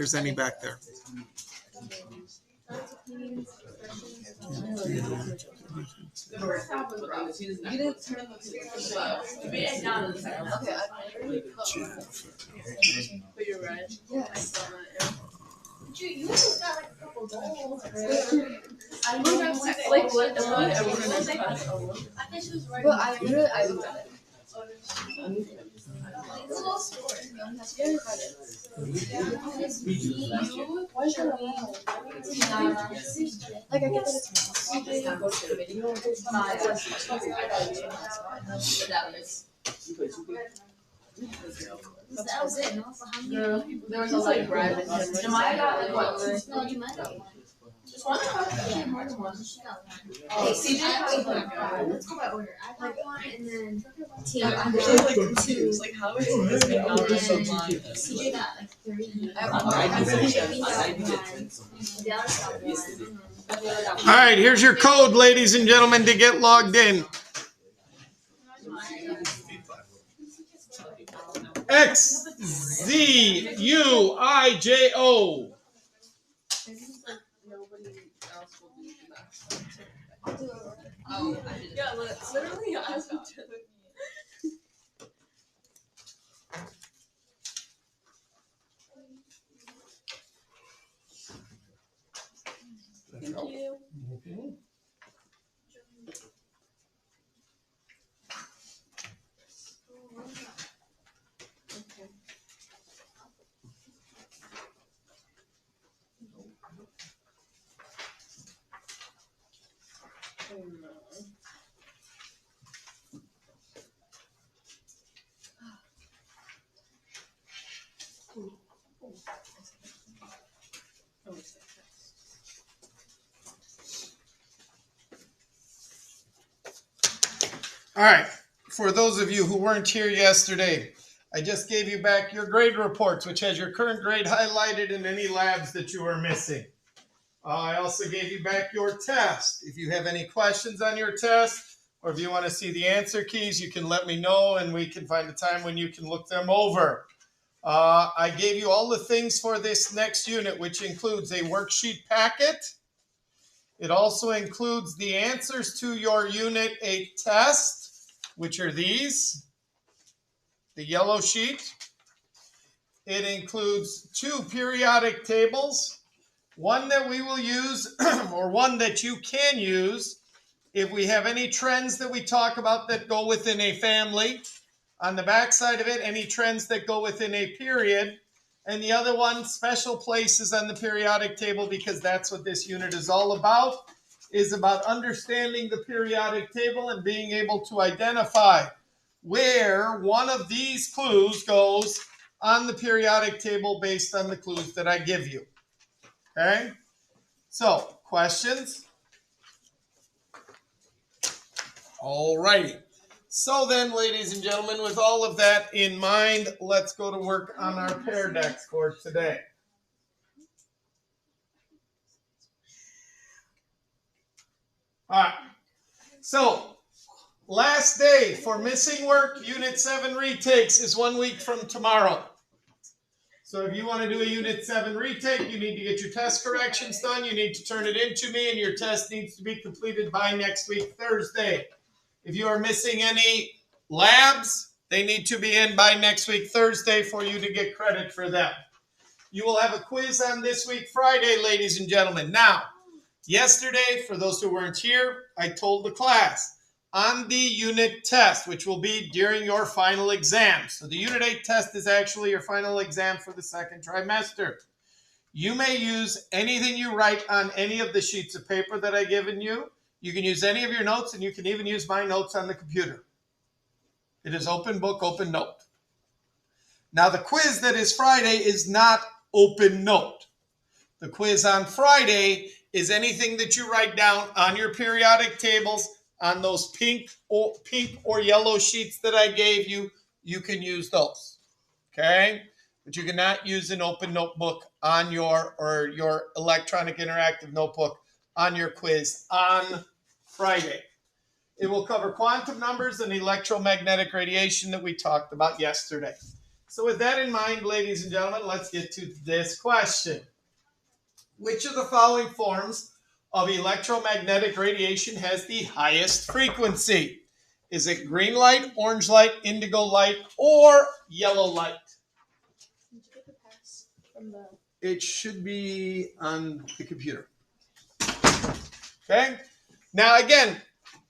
there's any back there. You just got like a couple goals. I think she was right. But I looked at it. It's a little sport. Like I get that that was it. There was a like rabbit. I got like what? No, you might have one. Just one? Hey, CJ, let's go by order. I got one, and then Tia got two. Like how is this being And then so long? CJ got like 3. I got one. The other got one. All right, here's your code, ladies and gentlemen, to get logged in. XZUIJO. Oh, yeah, literally, I was about to. Thank you. All right, for those of you who weren't here yesterday, I just gave you back your grade reports, which has your current grade highlighted and any labs that you are missing. I also gave you back your test. If you have any questions on your test, or if you want to see the answer keys, you can let me know and we can find a time when you can look them over. I gave you all the things for this next unit, which includes a worksheet packet. It also includes the answers to your Unit 8 test, which are these, the yellow sheet. It includes 2 periodic tables, one that we will use or one that you can use if we have any trends that we talk about that go within a family. On the back side of it, any trends that go within a period. And the other one, special places on the periodic table, because that's what this unit is all about, is about understanding the periodic table and being able to identify where one of these clues goes on the periodic table based on the clues that I give you. Okay? So, questions? All righty. So then, ladies and gentlemen, with all of that in mind, let's go to work on our Pear Dex for today. All right. So, last day for missing work, Unit 7 retakes is 1 week from tomorrow. So if you want to do a Unit 7 retake, you need to get your test corrections done. You need to turn it in to me, and your test needs to be completed by next week, Thursday. If you are missing any labs, they need to be in by next week, Thursday, for you to get credit for them. You will have a quiz on this week, Friday, ladies and gentlemen. Now, yesterday, for those who weren't here, I told the class on the unit test, which will be during your final exam. So the Unit 8 test is actually your final exam for the second trimester. You may use anything you write on any of the sheets of paper that I've given you. You can use any of your notes, and you can even use my notes on the computer. It is open book, open note. Now, the quiz that is Friday is not open note. The quiz on Friday is anything that you write down on your periodic tables on those pink or yellow sheets that I gave you. You can use those, okay? But you cannot use an open notebook on your electronic interactive notebook on your quiz on Friday. It will cover quantum numbers and electromagnetic radiation that we talked about yesterday. So with that in mind, ladies and gentlemen, let's get to this question. Which of the following forms of electromagnetic radiation has the highest frequency? Is it green light, orange light, indigo light, or yellow light? Did you get the pass from the? It should be on the computer. Okay? Now again,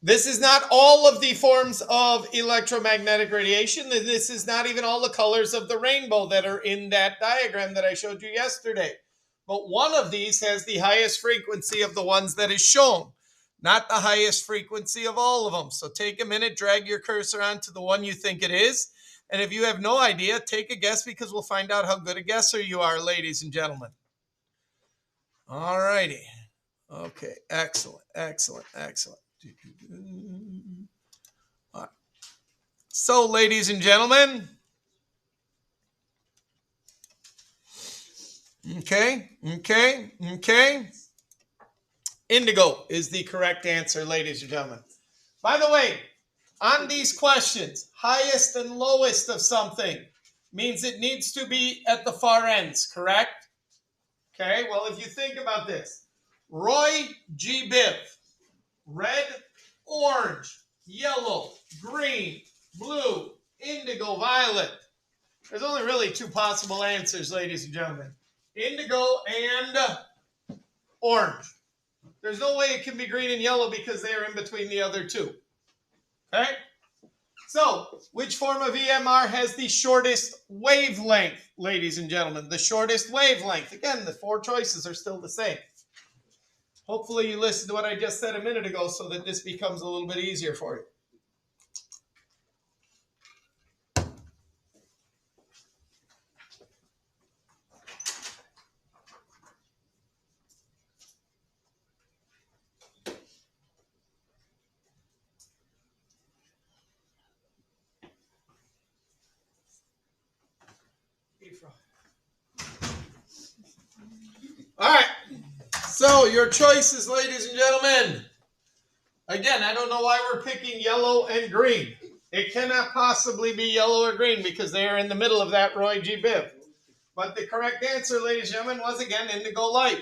this is not all of the forms of electromagnetic radiation. This is not even all the colors of the rainbow that are in that diagram that I showed you yesterday. But one of these has the highest frequency of the ones that is shown, not the highest frequency of all of them. So take a minute, drag your cursor onto the one you think it is. And if you have no idea, take a guess, because we'll find out how good a guesser you are, ladies and gentlemen. All righty. Okay, excellent, excellent, excellent. All right. So, ladies and gentlemen, okay. Indigo is the correct answer, ladies and gentlemen. By the way, on these questions, highest and lowest of something means it needs to be at the far ends, correct? Okay, well, if you think about this, Roy G. Biv, red, orange, yellow, green, blue, indigo, violet. There's only really two possible answers, ladies and gentlemen. Indigo and orange. There's no way it can be green and yellow because they are in between the other two. Okay? So, which form of EMR has the shortest wavelength, ladies and gentlemen? The shortest wavelength. Again, the four choices are still the same. Hopefully you listened to what I just said a minute ago so that this becomes a little bit easier for you. All right. So your choices, ladies and gentlemen. Again, I don't know why we're picking yellow and green. It cannot possibly be yellow or green because they are in the middle of that Roy G. Biv. But the correct answer, ladies and gentlemen, was again indigo light.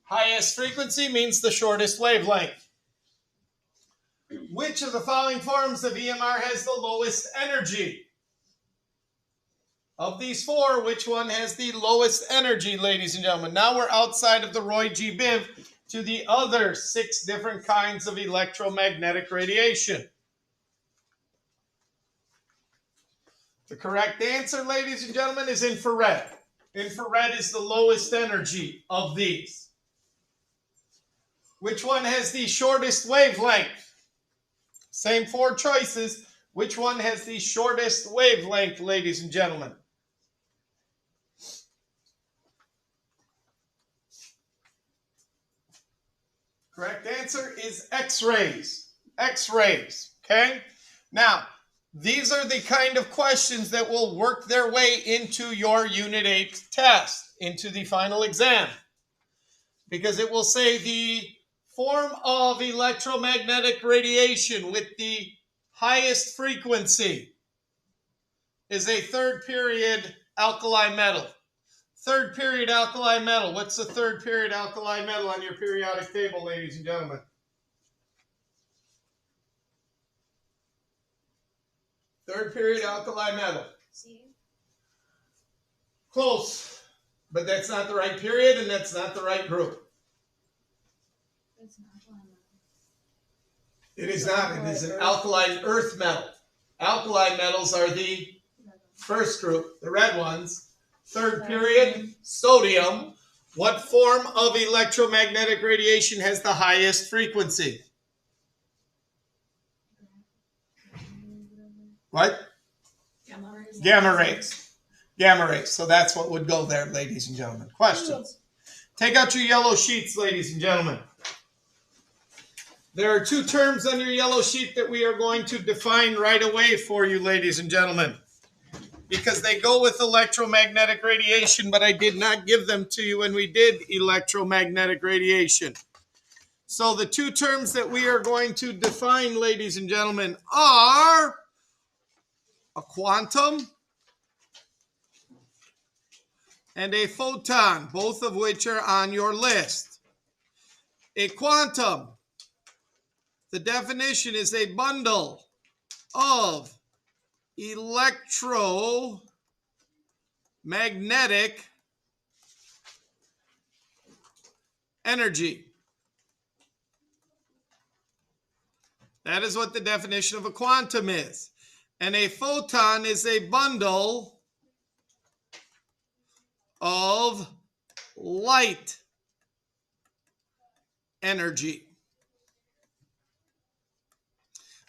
Highest frequency means the shortest wavelength. Which of the following forms of EMR has the lowest energy? Of these four, which one has the lowest energy, ladies and gentlemen? Now we're outside of the Roy G. Biv to the other 6 different kinds of electromagnetic radiation. The correct answer, ladies and gentlemen, is infrared. Infrared is the lowest energy of these. Which one has the shortest wavelength? Same 4 choices. Which one has the shortest wavelength, ladies and gentlemen? Correct answer is X-rays. X-rays, okay? Now, these are the kind of questions that will work their way into your Unit 8 test, into the final exam. Because it will say the form of electromagnetic radiation with the highest frequency is a third period alkali metal. Third period alkali metal. What's the third period alkali metal on your periodic table, ladies and gentlemen? Third period alkali metal. See? Close. But that's not the right period and that's not the right group. It's an alkaline metal. It is not. It is an alkaline earth metal. Alkali metals are the first group, the red ones. Third period, sodium. What form of electromagnetic radiation has the highest frequency? What? Gamma rays. Gamma rays. Gamma rays. So that's what would go there, ladies and gentlemen. Questions? Take out your yellow sheets, ladies and gentlemen. There are 2 terms on your yellow sheet that we are going to define right away for you, ladies and gentlemen. Because they go with electromagnetic radiation, but I did not give them to you when we did electromagnetic radiation. So the 2 terms that we are going to define, ladies and gentlemen, are a quantum and a photon, both of which are on your list. A quantum, the definition is a bundle of electromagnetic energy. That is what the definition of a quantum is. And a photon is a bundle of light energy.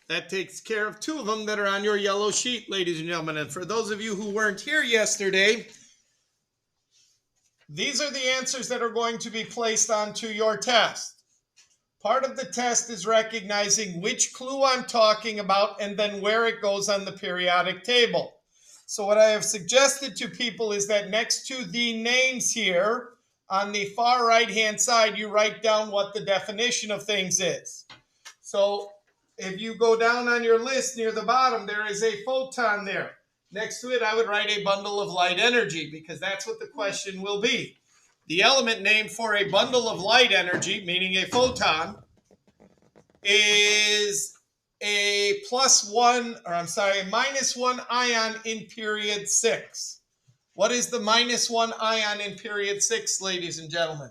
That takes care of two of them that are on your yellow sheet, ladies and gentlemen. And for those of you who weren't here yesterday, these are the answers that are going to be placed onto your test. Part of the test is recognizing which clue I'm talking about and then where it goes on the periodic table. So what I have suggested to people is that next to the names here, on the far right-hand side, you write down what the definition of things is. So if you go down on your list near the bottom, there is a photon there. Next to it, I would write a bundle of light energy because that's what the question will be. The element name for a bundle of light energy, meaning a photon, is a minus one ion in period 6. What is the minus one ion in period 6, ladies and gentlemen?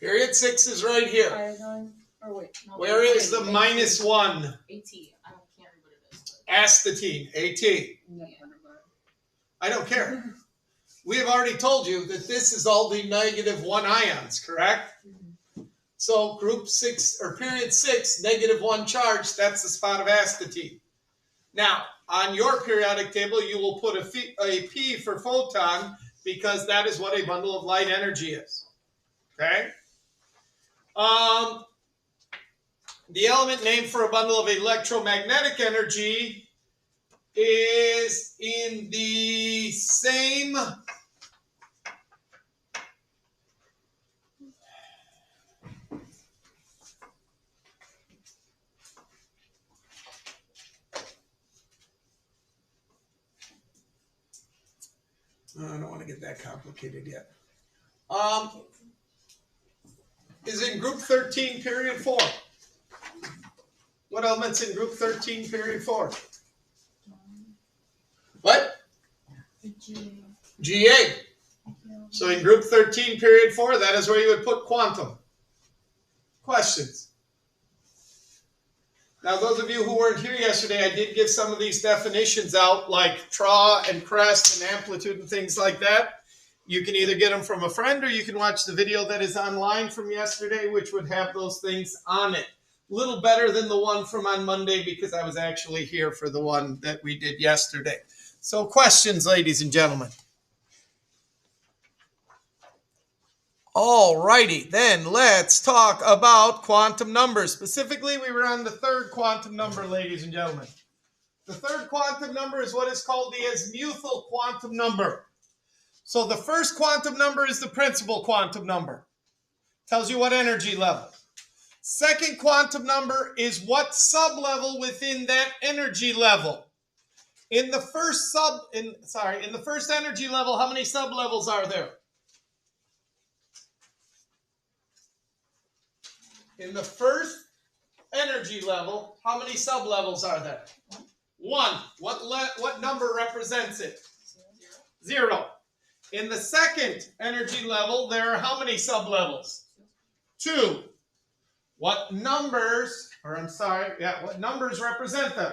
Period 6 is right here. Iodine. Or wait, no, Where is the minus 1? AT. I can't remember what it is. Astatine, AT. I don't care. We have already told you that this is all the negative 1 ions, correct? So group 6 or period 6, negative 1 charge, that's the spot of astatine. Now, on your periodic table, you will put a P for photon because that is what a bundle of light energy is. Okay? The element name for a bundle of electromagnetic energy is in the same I don't want to get that complicated yet. Is in group 13, period 4. What element's in group 13, period 4? What? GA. So in group 13, period 4, that is where you would put quantum. Questions? Now, those of you who weren't here yesterday, I did give some of these definitions out, like tra and crest and amplitude and things like that. You can either get them from a friend or you can watch the video that is online from yesterday, which would have those things on it. A little better than the one from on Monday because I was actually here for the one that we did yesterday. So questions, ladies and gentlemen. All righty, then let's talk about quantum numbers. Specifically, we were on the third quantum number, ladies and gentlemen. The third quantum number is what is called the azimuthal quantum number. So the first quantum number is the principal quantum number. Tells you what energy level. Second quantum number is what sublevel within that energy level. In the first energy level, how many sublevels are there? In the first energy level, how many sublevels are there? 1. What number represents it? 0. In the second energy level, there are how many sublevels? 2. What numbers represent them?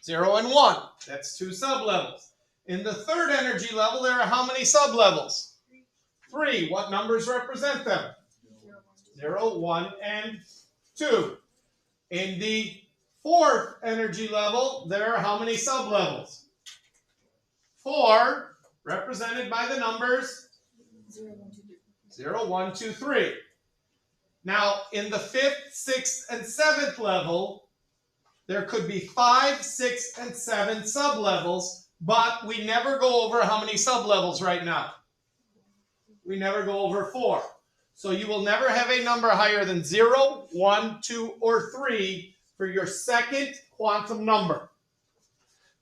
0 and 1. That's 2 sublevels. In the third energy level, there are how many sublevels? 3. What numbers represent them? 0, 1, and 2. In the fourth energy level, there are how many sublevels? 4, represented by the numbers 0, 1, 2, 3. Now, in the 5th, 6th, and 7th level, there could be 5, 6, and 7 sublevels, but we never go over how many sublevels right now. We never go over 4. So you will never have a number higher than 0, 1, 2, or 3 for your second quantum number.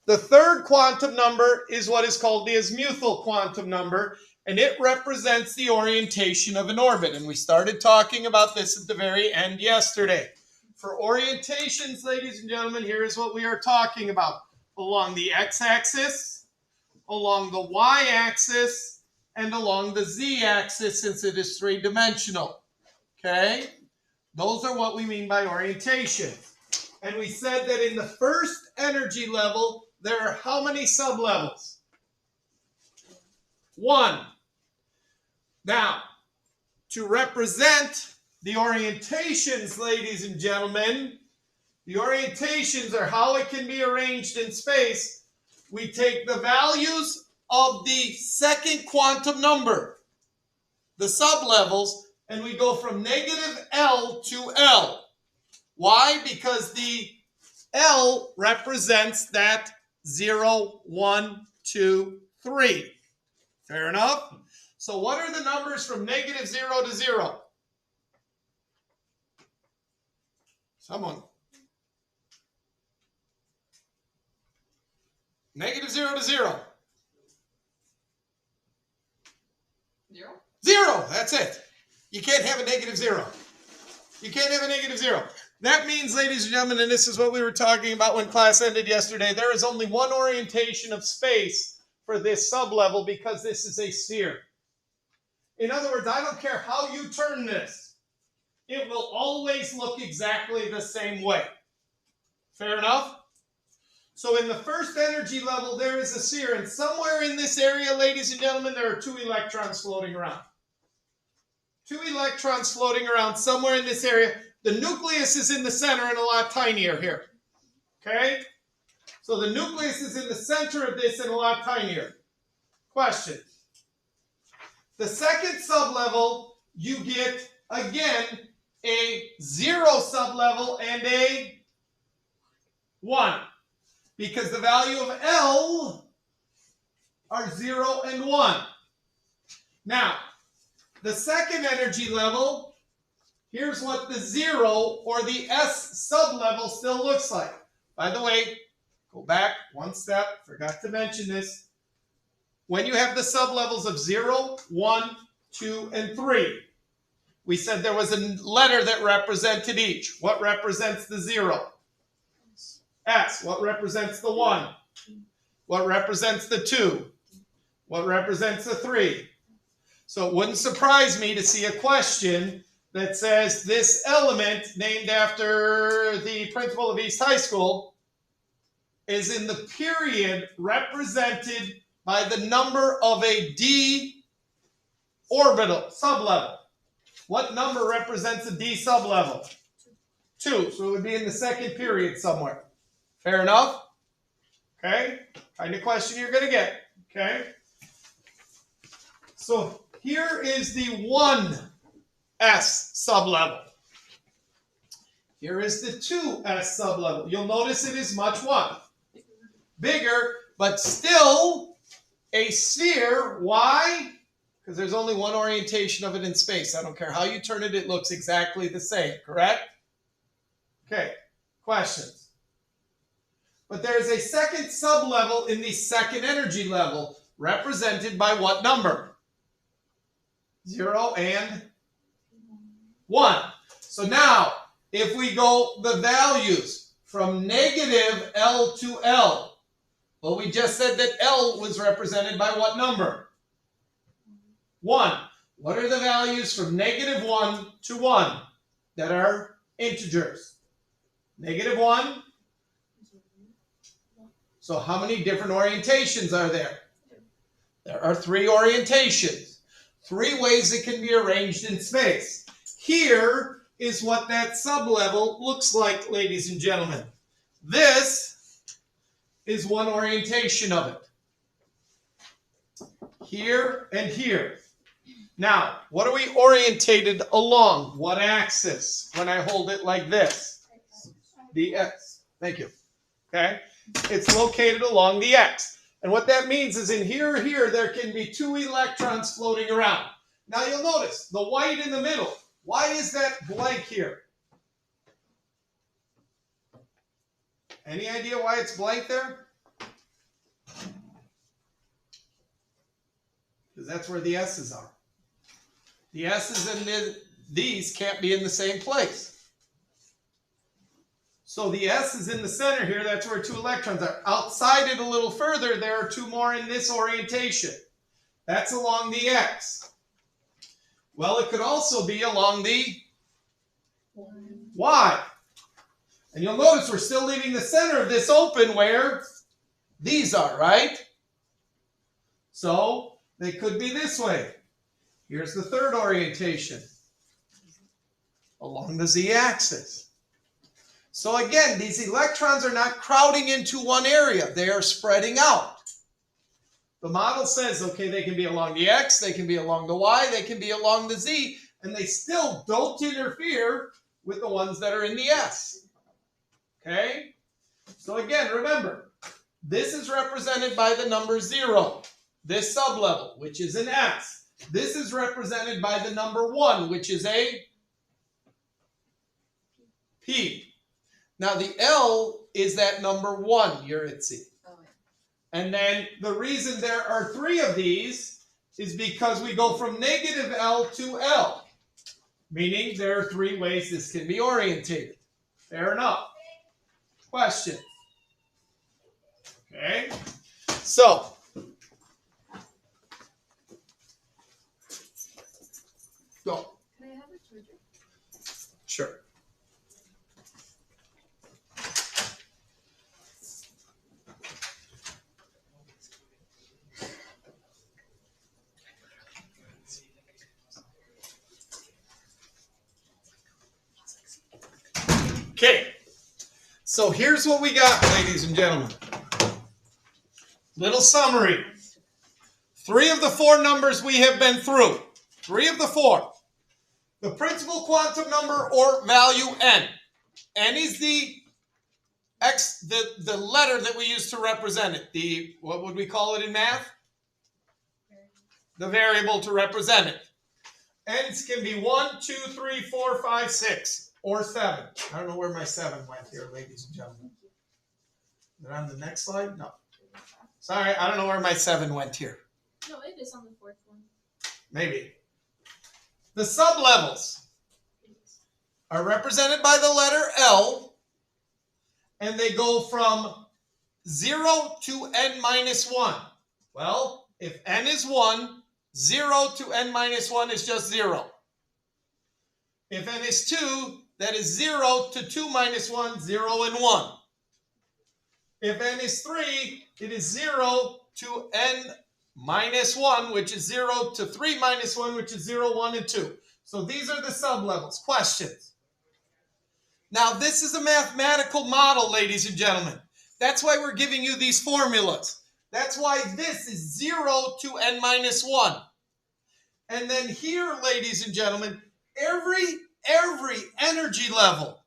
The third quantum number is what is called the azimuthal quantum number, and it represents the orientation of an orbit. And we started talking about this at the very end yesterday. For orientations, ladies and gentlemen, here is what we are talking about. Along the x-axis, along the y-axis, and along the z-axis, since it is three-dimensional. Okay? Those are what we mean by orientation. And we said that in the first energy level, there are how many sublevels? 1. Now, to represent the orientations, ladies and gentlemen, the orientations are how it can be arranged in space. We take the values of the second quantum number, the sublevels, and we go from negative L to L. Why? Because the L represents that 0, 1, 2, 3. Fair enough? So what are the numbers from negative 0 to 0? Someone. Negative 0 to 0. 0? 0. That's it. You can't have a negative 0. You can't have a negative 0. That means, ladies and gentlemen, and this is what we were talking about when class ended yesterday, there is only one orientation of space for this sublevel because this is a sphere. In other words, I don't care how you turn this. It will always look exactly the same way. Fair enough? So in the first energy level, there is a sphere, and somewhere in this area, ladies and gentlemen, there are 2 electrons floating around. 2 electrons floating around somewhere in this area. The nucleus is in the center and a lot tinier here. Okay? So the nucleus is in the center of this and a lot tinier. Question. The second sublevel, you get, again, a 0 sublevel and a 1. Because the value of L are 0 and 1. Now, the second energy level, here's what the 0 or the S sublevel still looks like. By the way, go back one step, forgot to mention this. When you have the sublevels of 0, 1, 2, and 3, we said there was a letter that represented each. What represents the 0? S. What represents the 1? What represents the 2? What represents the 3? So it wouldn't surprise me to see a question that says this element, named after the principal of East High School, is in the period represented by the number of a d orbital sublevel. What number represents a d sublevel? 2. So it would be in the second period somewhere. Fair enough? Okay? Kind of question you're going to get. Okay? So here is the 1s sublevel. Here is the 2s sublevel. You'll notice it is much what? Bigger, but still a sphere. Why? Because there's only one orientation of it in space. I don't care how you turn it, it looks exactly the same, correct? Okay, questions? But there's a second sublevel in the second energy level, represented by what number? 0 and 1. So now, if we go the values from negative L to L, well, we just said that L was represented by what number? 1. What are the values from negative 1 to 1 that are integers? Negative 1. So how many different orientations are there? There are 3 orientations. 3 ways it can be arranged in space. Here is what that sublevel looks like, ladies and gentlemen. This is one orientation of it. Here and here. Now, what are we orientated along? What axis when I hold it like this? The X. Thank you. Okay? It's located along the X. And what that means is in here or here, there can be 2 electrons floating around. Now you'll notice the white in the middle. Why is that blank here? Any idea why it's blank there? Because that's where the S's are. The S's and these can't be in the same place. So the S is in the center here. That's where 2 electrons are. Outside it a little further, there are 2 more in this orientation. That's along the X. Well, it could also be along the Y. And you'll notice we're still leaving the center of this open where these are, right? So they could be this way. Here's the third orientation. Along the Z-axis. So again, these electrons are not crowding into one area. They are spreading out. The model says, okay, they can be along the X, they can be along the Y, they can be along the Z, and they still don't interfere with the ones that are in the S. Okay? So again, remember, this is represented by the number 0, this sublevel, which is an S. This is represented by the number 1, which is a P. Now the L is that number 1, Eurydice. And then the reason there are 3 of these is because we go from negative L to L. Meaning there are 3 ways this can be orientated. Fair enough. Question. Okay. So. Go. Can I have a charger? Sure. Okay, so here's what we got, ladies and gentlemen. Little summary. 3 of the 4 numbers we have been through. 3 of the 4. The principal quantum number or value n. N is the letter that we use to represent it. What would we call it in math? The variable to represent it. N's can be 1, 2, 3, 4, 5, 6. Or 7. I don't know where my 7 went here, ladies and gentlemen. Is it on the next slide? No. Sorry, I don't know where my 7 went here. No, it is on the 4th one. Maybe. The sublevels are represented by the letter L, and they go from 0 to n minus 1. Well, if n is 1, 0 to n minus 1 is just 0. If n is 2, that is 0 to 2 minus 1, 0 and 1. If n is 3, it is 0 to n minus 1, which is 0 to 3 minus 1, which is 0, 1, and 2. So these are the sublevels. Questions? Now, this is a mathematical model, ladies and gentlemen. That's why we're giving you these formulas. That's why this is 0 to n minus 1. And then here, ladies and gentlemen, every energy level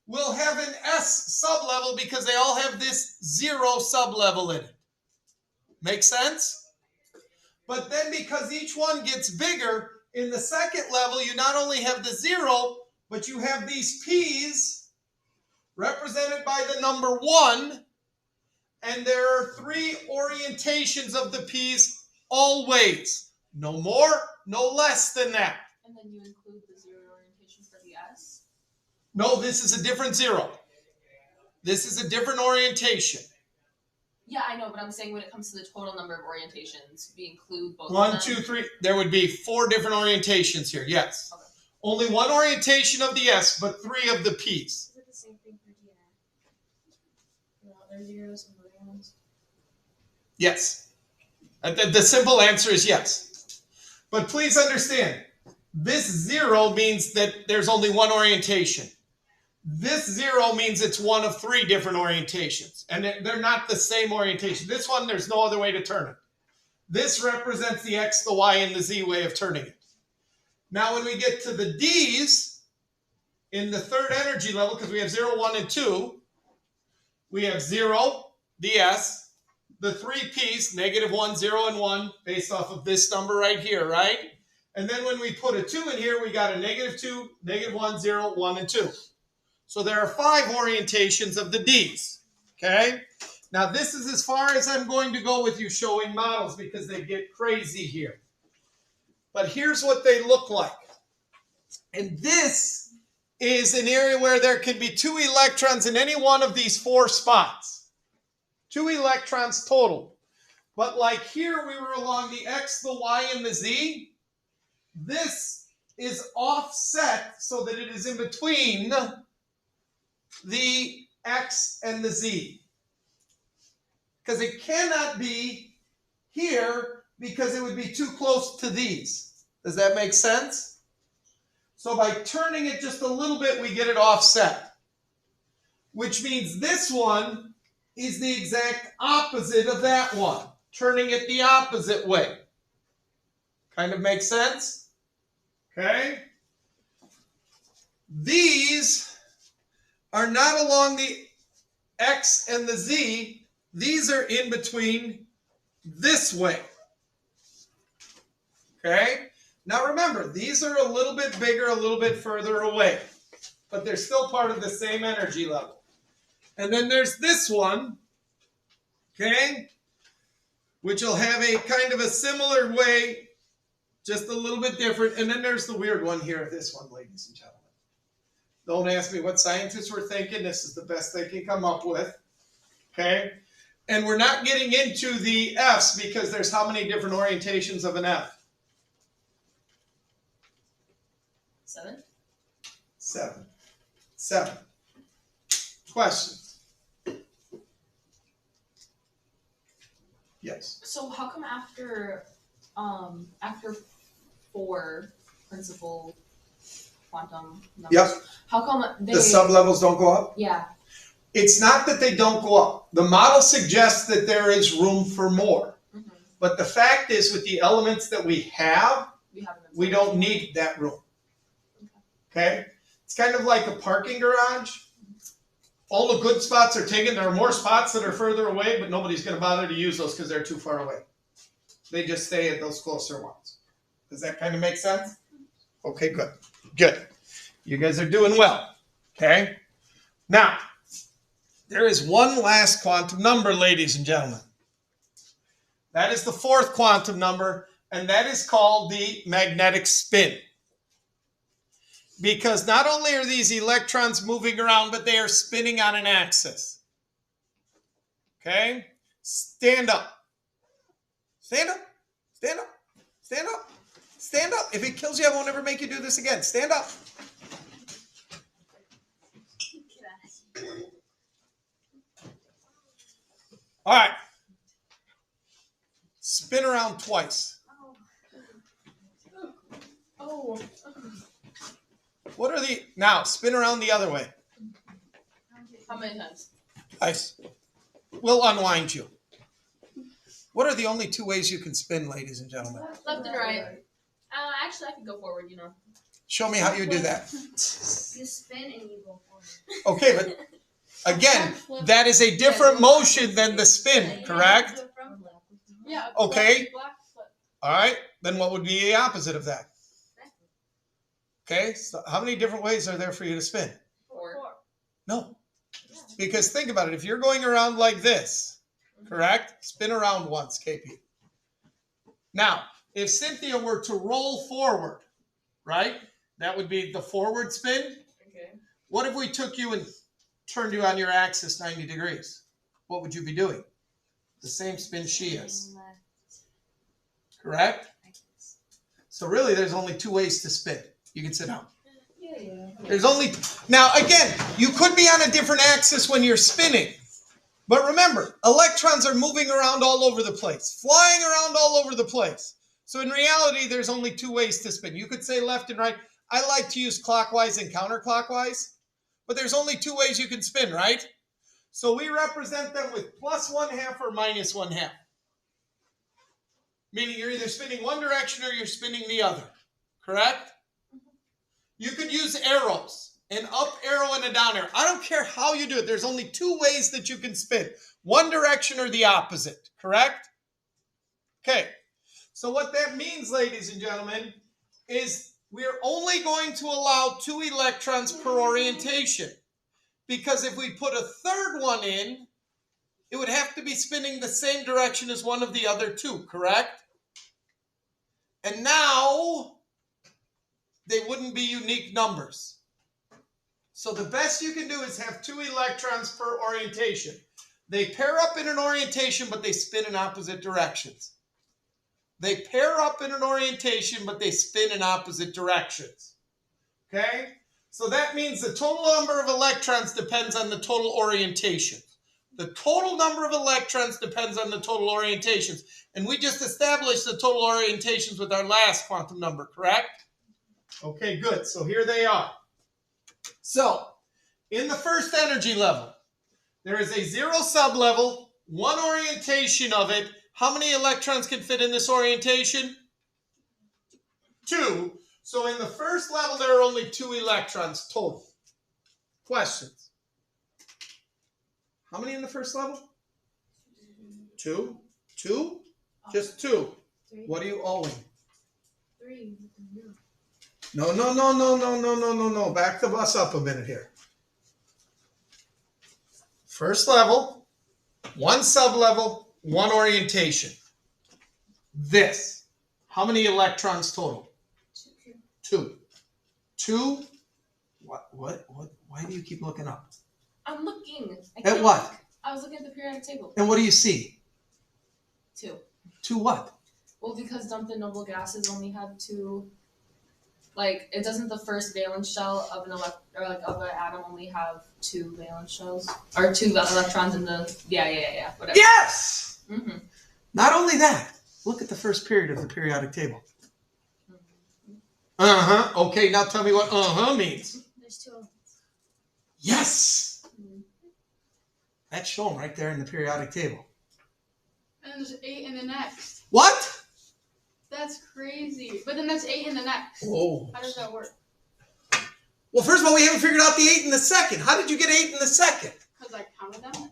will have an S sublevel because they all have this 0 sublevel in it. Make sense? But then because each one gets bigger, in the second level, you not only have the 0, but you have these P's represented by the number 1, and there are 3 orientations of the P's always. No more, no less than that. And then you include the 0 orientation for the S? No, this is a different 0. This is a different orientation. Yeah, I know, but I'm saying when it comes to the total number of orientations, we include both 1, of them. 2, 3. There would be 4 different orientations here, yes. Okay. Only 1 orientation of the S, but 3 of the P's. Is it the same thing for DI? No, there's zeros and ones. Yes. The simple answer is yes. But please understand, this 0 means that there's only 1 orientation. This 0 means it's one of 3 different orientations. And they're not the same orientation. This one, there's no other way to turn it. This represents the X, the Y, and the Z way of turning it. Now, when we get to the D's, in the third energy level, because we have 0, 1, and 2, we have 0, the S, the 3 P's, -1, 0, and 1, based off of this number right here, right? And then when we put a 2 in here, we got a -2, -1, 0, 1, and 2. So there are 5 orientations of the D's. Okay? Now, this is as far as I'm going to go with you showing models because they get crazy here. But here's what they look like. And this is an area where there can be 2 electrons in any one of these 4 spots. 2 electrons total. But like here, we were along the X, the Y, and the Z. This is offset so that it is in between the X and the Z. Because it cannot be here because it would be too close to these. Does that make sense? So by turning it just a little bit, we get it offset. Which means this one is the exact opposite of that one. Turning it the opposite way. Kind of makes sense? Okay? These are not along the X and the Z. These are in between this way. Okay? Now remember, these are a little bit bigger, a little bit further away. But they're still part of the same energy level. And then there's this one. Okay? Which will have a kind of a similar way, just a little bit different. And then there's the weird one here, this one, ladies and gentlemen. Don't ask me what scientists were thinking. This is the best they can come up with. Okay? And we're not getting into the F's because there's how many different orientations of an F? 7. 7. Questions? Yes. So how come after 4 principal quantum numbers? Yep. How come they? The sublevels don't go up? Yeah. It's not that they don't go up. The model suggests that there is room for more. Mm-hmm. But the fact is, with the elements that we have, we don't need that room. Okay? It's kind of like a parking garage. All the good spots are taken. There are more spots that are further away, but nobody's going to bother to use those because they're too far away. They just stay at those closer ones. Does that kind of make sense? Okay, good. Good. You guys are doing well. Okay? Now, there is one last quantum number, ladies and gentlemen. That is the 4th quantum number, and that is called the magnetic spin. Because not only are these electrons moving around, but they are spinning on an axis. Okay? Stand up. Stand up. Stand up. Stand up. Stand up. If it kills you, I won't ever make you do this again. Stand up. All right. Spin around twice. Oh. What are the... Now, spin around the other way. How many times? Twice. We'll unwind you. What are the only 2 ways you can spin, ladies and gentlemen? Left and right. Actually, I can go forward, you know. Show me how you do that. You spin and you go forward. Okay, but again, that is a different motion than the spin, correct? Yeah. Okay. Black foot. All right, then what would be the opposite of that? Okay, so how many different ways are there for you to spin? 4. No. Because think about it. If you're going around like this, correct? Spin around once, KP. Now, if Cynthia were to roll forward, right? That would be the forward spin. Okay. What if we took you and turned you on your axis 90 degrees? What would you be doing? The same spin she is. Correct? So really, there's only 2 ways to spin. You can sit down. Yeah. There's only... Now, again, you could be on a different axis when you're spinning. But remember, electrons are moving around all over the place, flying around all over the place. So in reality, there's only 2 ways to spin. You could say left and right. I like to use clockwise and counterclockwise. But there's only 2 ways you can spin, right? So we represent them with +1/2 or -1/2. Meaning you're either spinning one direction or you're spinning the other. Correct? You could use arrows, an up arrow and a down arrow. I don't care how you do it. There's only 2 ways that you can spin. One direction or the opposite. Correct? Okay. So what that means, ladies and gentlemen, is we're only going to allow 2 electrons per orientation. Because if we put a 3rd one in, it would have to be spinning the same direction as one of the other two, correct? And now they wouldn't be unique numbers. So the best you can do is have 2 electrons per orientation. They pair up in an orientation, but they spin in opposite directions. They pair up in an orientation, but they spin in opposite directions. Okay? So that means the total number of electrons depends on the total orientation. The total number of electrons depends on the total orientations. And we just established the total orientations with our last quantum number, correct? Okay, good. So here they are. So, in the first energy level, there is a 0 sublevel, 1 orientation of it. How many electrons can fit in this orientation? 2. So in the first level, there are only 2 electrons total. Questions? How many in the first level? 2? 2? Just 2. 3. What are you owing? 3. No. Back the bus up a minute here. First level, 1 sublevel, 1 orientation. This. How many electrons total? 2. 2. What? Why do you keep looking up? I'm looking. At what? I was looking at the periodic table. And what do you see? 2. 2 what? Well, because dumped in noble gases only have 2. Like, it doesn't the first valence shell of an of an atom only have 2 valence shells or 2 electrons in the whatever. Yes. Mm-hmm. Not only that. Look at the first period of the periodic table. Mm-hmm. Okay, now tell me what means. There's 2 elements. Yes. Mm-hmm. That's shown right there in the periodic table. And there's 8 in the next. What? That's crazy. But then that's 8 in the next. Oh. How does that work? Well, first of all, we haven't figured out the 8 in the second. How did you get 8 in the second? Because I counted them.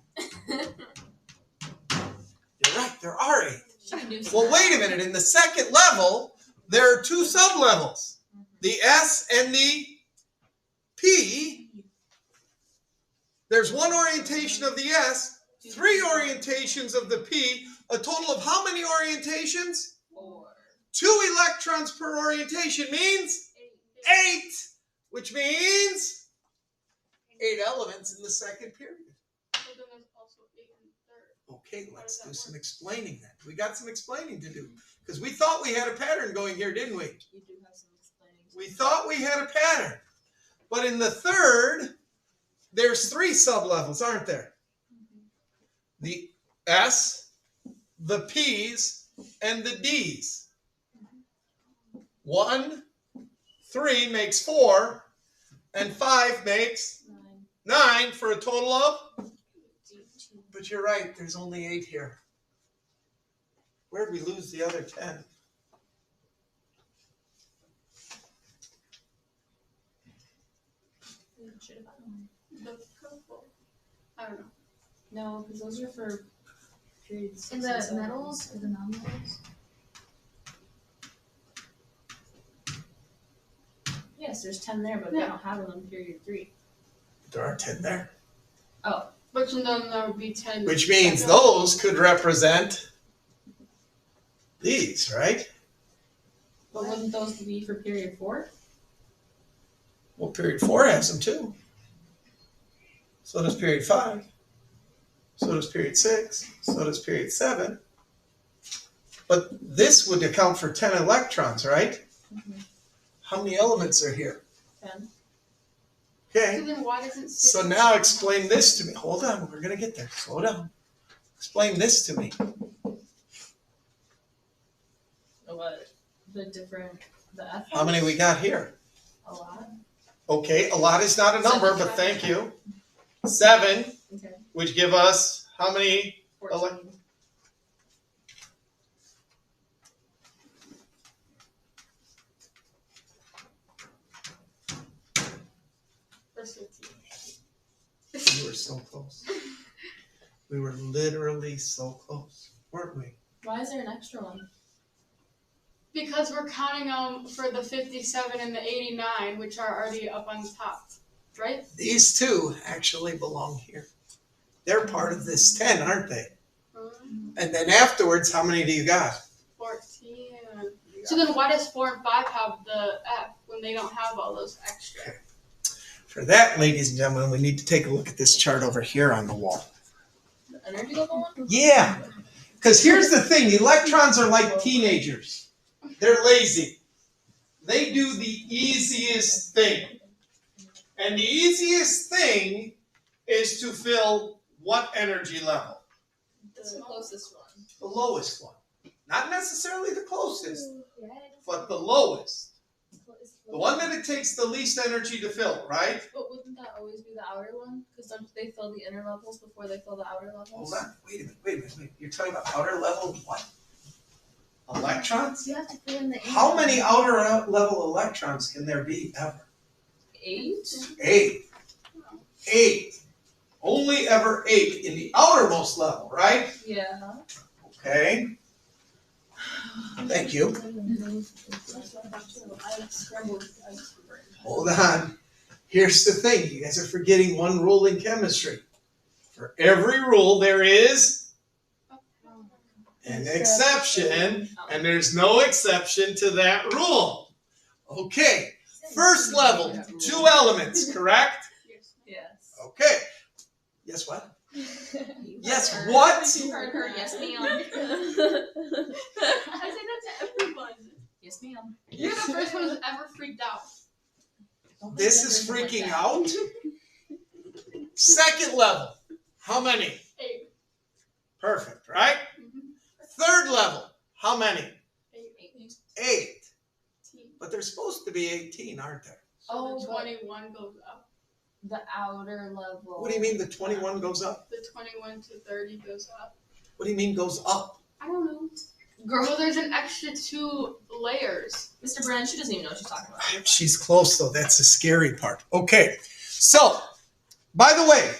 You're right, there are 8. She can do Well, wait a minute. In the second level, there are 2 sublevels. The S and the P. There's 1 orientation of the S, 3 orientations of the P, a total of how many orientations? 4. 2 electrons per orientation means 8, which means 8 elements in the second period. So then there's also 8 in the third. Okay, let's do some explaining then. We got some explaining to do. Because we thought we had a pattern going here, didn't we? You do have some explaining. We thought we had a pattern. But in the third, there's 3 sublevels, aren't there? The S, the P's, and the D's. 1, 3 makes 4, and 5 makes 9 for a total of? But you're right, there's only 8 here. Where'd we lose the other 10? The purple. I don't know. No, because those are for periods. In the metals or the non-metals? Yes, there's 10 there, but we don't have them in period 3. There are 10 there. Oh. Which then there would be 10. Which means those could represent these, right? But wouldn't those be for period 4? Well, period 4 has them too. So does period 5. So does period 6. So does period 7. But this would account for 10 electrons, right? Mm-hmm. How many elements are here? 10. Okay. So then why doesn't it So now explain this to me. Hold on, we're going to get there. Slow down. Explain this to me. What? The F. How many we got here? A lot. Okay, a lot is not a number, but thank you. 7, Okay. which give us how many? 14. We were so close. We were literally so close, weren't we? Why is there an extra one? Because we're counting them for the 57 and the 89, which are already up on the top, right? These 2 actually belong here. They're part of this 10, aren't they? Mhm. And then afterwards, how many do you got? 14. So then why does 4 and 5 have the F when they don't have all those extra? For that, ladies and gentlemen, we need to take a look at this chart over here on the wall. The energy level one? Yeah, because here's the thing. Electrons are like teenagers. They're lazy. They do the easiest thing. And the easiest thing is to fill what energy level? The closest one. The lowest one. Not necessarily the closest, but the lowest. The one that it takes the least energy to fill, right? But wouldn't that always be the outer one? Because don't they fill the inner levels before they fill the outer levels? Hold on. Wait a minute. You're talking about outer level what? Electrons? You have to fill in the. How many outer level electrons can there be ever? 8? 8. 8. Only ever 8 in the outermost level, right? Yeah. Okay. Thank you. Hold on. Here's the thing. You guys are forgetting one rule in chemistry. For every rule, there is an exception, and there's no exception to that rule. Okay. First level, 2 elements, correct? Yes. Okay. Yes, what? You Yes, heard her. what? You heard her. Yes, ma'am. I say that to everyone. Yes, ma'am. You're the first one who's ever freaked out. This is freaking out. Second level, how many? 8. Perfect, right? Mhm. Third level, how many? 8. 8. But there's supposed to be 18, aren't there? So Oh, the but- 21 goes up. The outer level. What do you mean the 21 goes up? The 21 to 30 goes up. What do you mean goes up? I don't know. Girl, there's an extra 2 layers. Mr. Brand, she doesn't even know what she's talking about. She's close though, that's the scary part. Okay, so, by the way,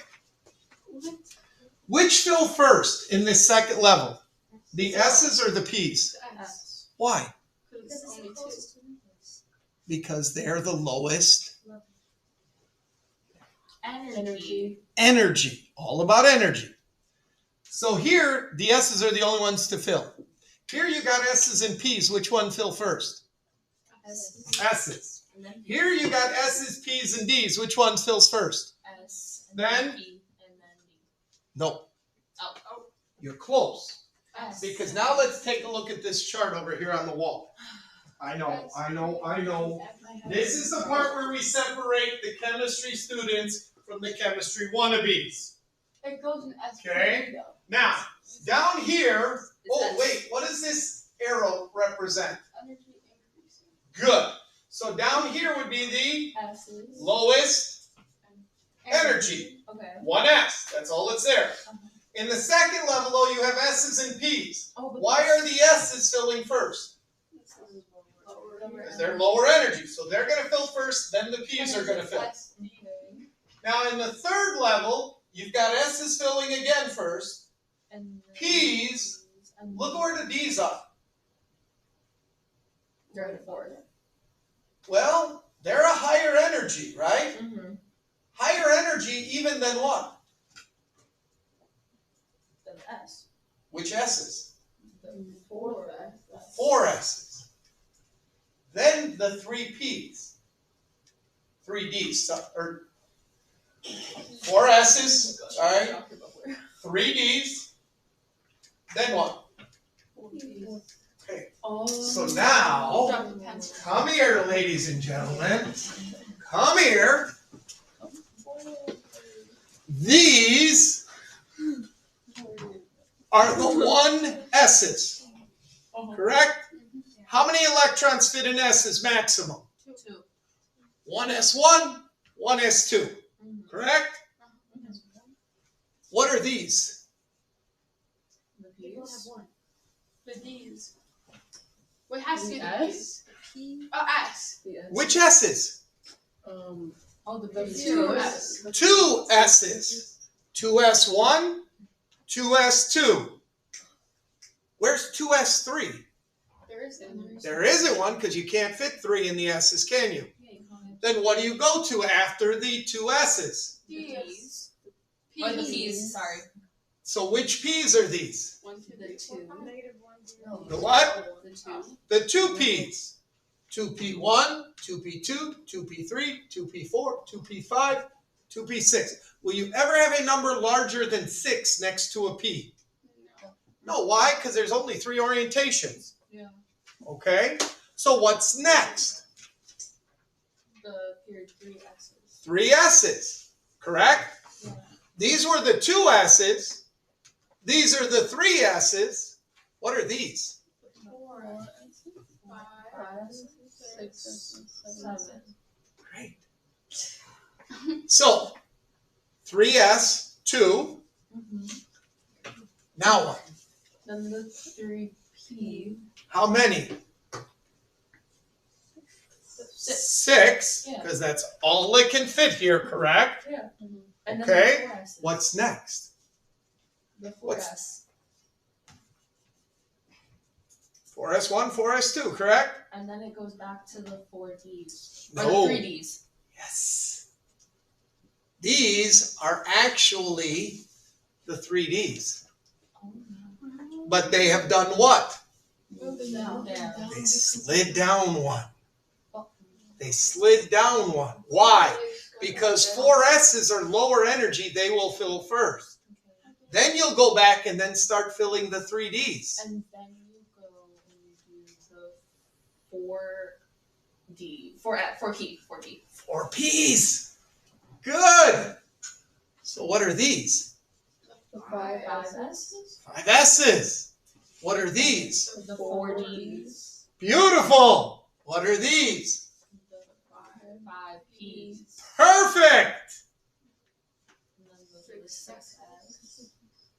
which fill first in this second level? The S's or the P's? The S. Why? Because it's only 2. Because they're the lowest Energy. energy. All about energy. So here, the S's are the only ones to fill. Here you got S's and P's. Which one fill first? S's. And then Here you got S's, P's, and D's. Which one fills first? S. And Then? P. And then D. No. Oh. You're close. S. Because now let's take a look at this chart over here on the wall. I know. This is the part where we separate the chemistry students from the chemistry wannabes. It goes in S. Okay. Now, down here, oh wait, what does this arrow represent? Energy increasing. Good. So down here would be the S's. lowest energy. Okay. 1S, that's all that's there. In the second level though, you have S's and P's. Oh, but Why are the S's filling first? Because they're lower energy. So they're going to fill first, then the P's are going to fill. Okay. Now in the third level, you've got S's filling again first. And then P's. and Look where the D's are. third and fourth. Well, they're a higher energy, right? Mm-hmm. Higher energy even than what? Then S. Which S's? The fourth. 4 S's. Then the 3 P's. 3 D's. Or 4 S's, alright? 3 D's. Then what? Okay. Oh. So now, Drop the pencil. come here, ladies and gentlemen. Come here. These are the 1 S's. Correct? How many electrons fit in S's maximum? 2. 1s1, 1s2. Mm-hmm. Correct? What are these? The People have P's. one. The D's. What has to be the S? D's? Oh, S. The S. Which S's? Oh, the Two P's. S. 2 S's. 2s1, 2s2. Where's 2s3? There isn't. There isn't one because you can't fit 3 in the S's, can you? Yeah, you call it Then what do you go to after the 2 S's? D's. Or the P's, sorry. So which P's are these? 1, 2, The 3, 4, two. 5. No, The what? The 2. The two P's. 2P1, 2P2, 2P3, 2P4, 2P5, 2P6. Will you ever have a number larger than 6 next to a P? No, why? Because there's only 3 orientations. Yeah. Okay? So what's next? The period 3 S's. 3 S's, correct? Yeah. These were the 2 S's. These are the 3 S's. What are these? 4, 5, 6, 7. Great. So, 3S, 2. Now what? Then the 3P. How many? 6. 6, Yeah. because that's all that can fit here, correct? Yeah. And then Okay. the 4 S's. What's next? The 4S. 4S1, 4S2, correct? And then it goes back to the 4Ds. No. Or the 3Ds. Yes. These are actually the 3Ds. But they have done what? Down. They slid down one. Oh. They slid down one. Why? Because 4S's are lower energy, they will fill first. Then you'll go back and then start filling the 3Ds. And then you go and do the 4D. 4P. 4 Ps. Good. So what are these? The 5 5 S's. 5 S's. What are these? The 4Ds. Beautiful. What are these? The 5 P's. Perfect. And then the 6 S's.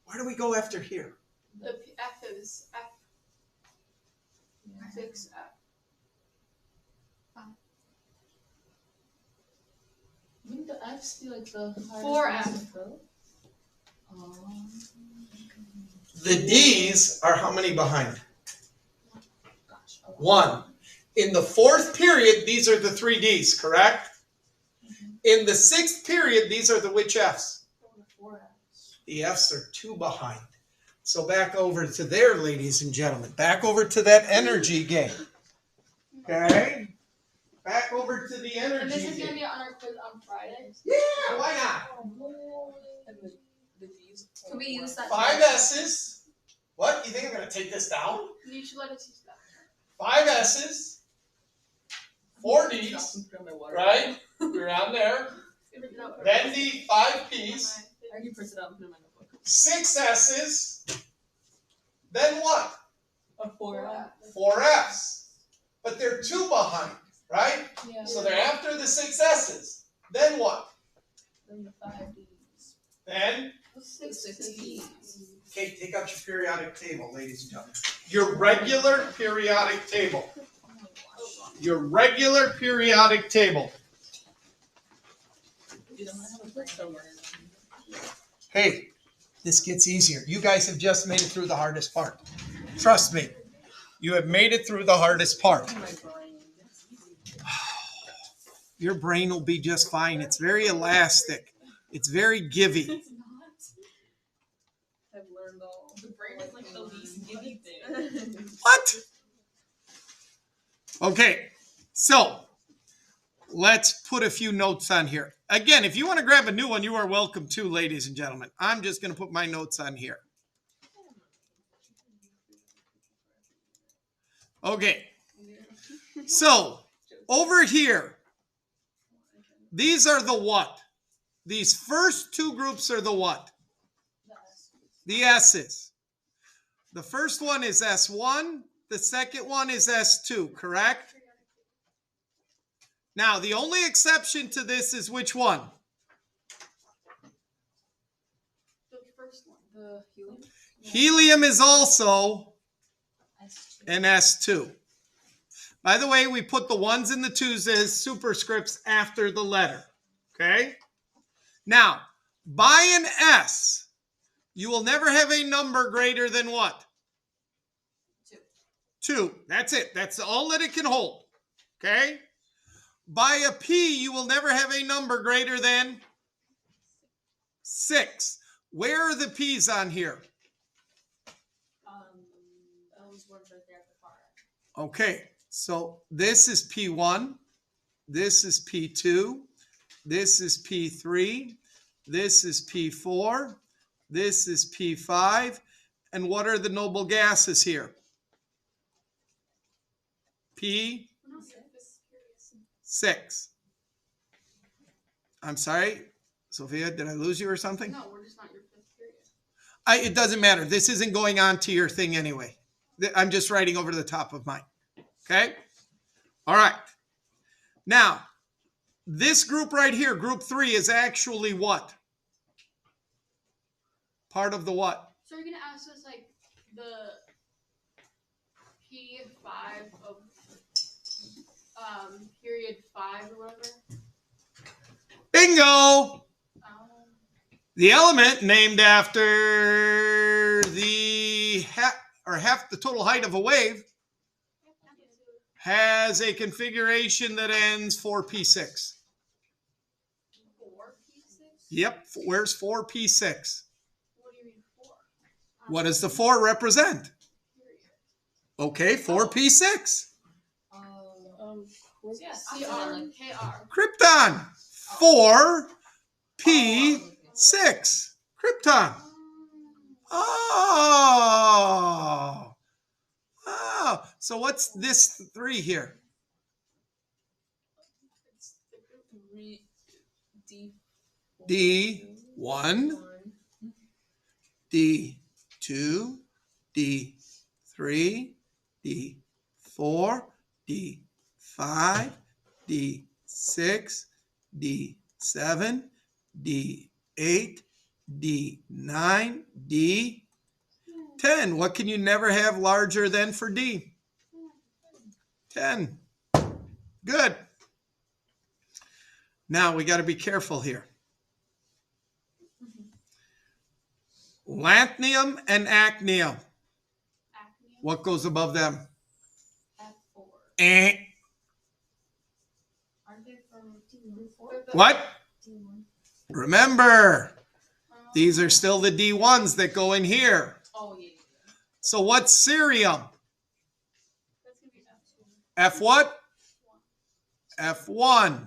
Where do we go after here? The F is F. 6 F. Wouldn't the F's be like the 4 hardest F. ones to fill? Oh. The D's are how many behind? Gosh. 1. In the 4th period, these are the 3 Ds, correct? In the 6th period, these are the which F's? The 4 F's. The F's are 2 behind. So back over to there, ladies and gentlemen. Back over to that energy game. Okay? Back over to the And energy this is going to game. be on our quiz on Friday. Yeah, why not? And the D's. Can we use that? 5 S's. What? You think I'm going to take this down? You should let us use that. 5 S's. 4 D's. Right? We're on there. Then the 5 P's. I already printed it out and put it in my notebook. 6 S's. Then what? A 4 F. 4 F's. But they're 2 behind, right? Yeah. So they're after the 6 S's. Then what? Then the 5 D's. Then, The 6 P's. okay, take out your periodic table, ladies and gentlemen. Your regular periodic table. Your regular periodic table. You don't have a brain somewhere. Hey, this gets easier. You guys have just made it through the hardest part. Trust me. You have made it through the hardest part. My brain. Your brain will be just fine. It's very elastic. It's very givey. It's not. I've learned all. The brain is like the least giving thing. What? Okay, so let's put a few notes on here. Again, if you want to grab a new one, you are welcome to, ladies and gentlemen. I'm just going to put my notes on here. Okay, so over here, these are the what? These first 2 groups are the what? The S's. The first one is S1. The second one is S2, correct? Now, the only exception to this is which one? The first one. The helium. Helium is also S2. an S2. By the way, we put the 1s and the 2s as superscripts after the letter, okay? Now, by an S, you will never have a number greater than what? 2. That's it. That's all that it can hold, okay? By a P, you will never have a number greater than 6. Where are the P's on here? Those ones right there at the far end. Okay, so this is P1, this is P2, this is P3, this is P4, this is P5, and what are the noble gases here? P6. I'm sorry, Sophia, did I lose you or something? No, we're just not your fifth period. It doesn't matter. This isn't going on to your thing anyway. I'm just writing over the top of mine. Okay? All right. Now, this group right here, group 3, is actually what? Part of the what? So you're gonna ask us like the P5 of period 5 or whatever. Bingo! The element named after the half the total height of a wave has a configuration that ends 4p6. 4p6? Yep. Where's 4p6? What do you mean 4? What does the 4 represent? Period. Okay, 4p6. Yeah, CR. Krypton. 4p6. Krypton. Oh. Oh. So what's this 3 here? D1, D2, D3, D4, D5, D6, D7, D8, D9, D10. What can you never have larger than for D? 10. Good. Now we got to be careful here. Lanthanum and actinium. What goes above them? F4. Eh. Aren't they from D1? What? D1. Remember, these are still the D1s that go in here. Oh, yeah. So what's cerium? That's gonna be F2. F what? F1,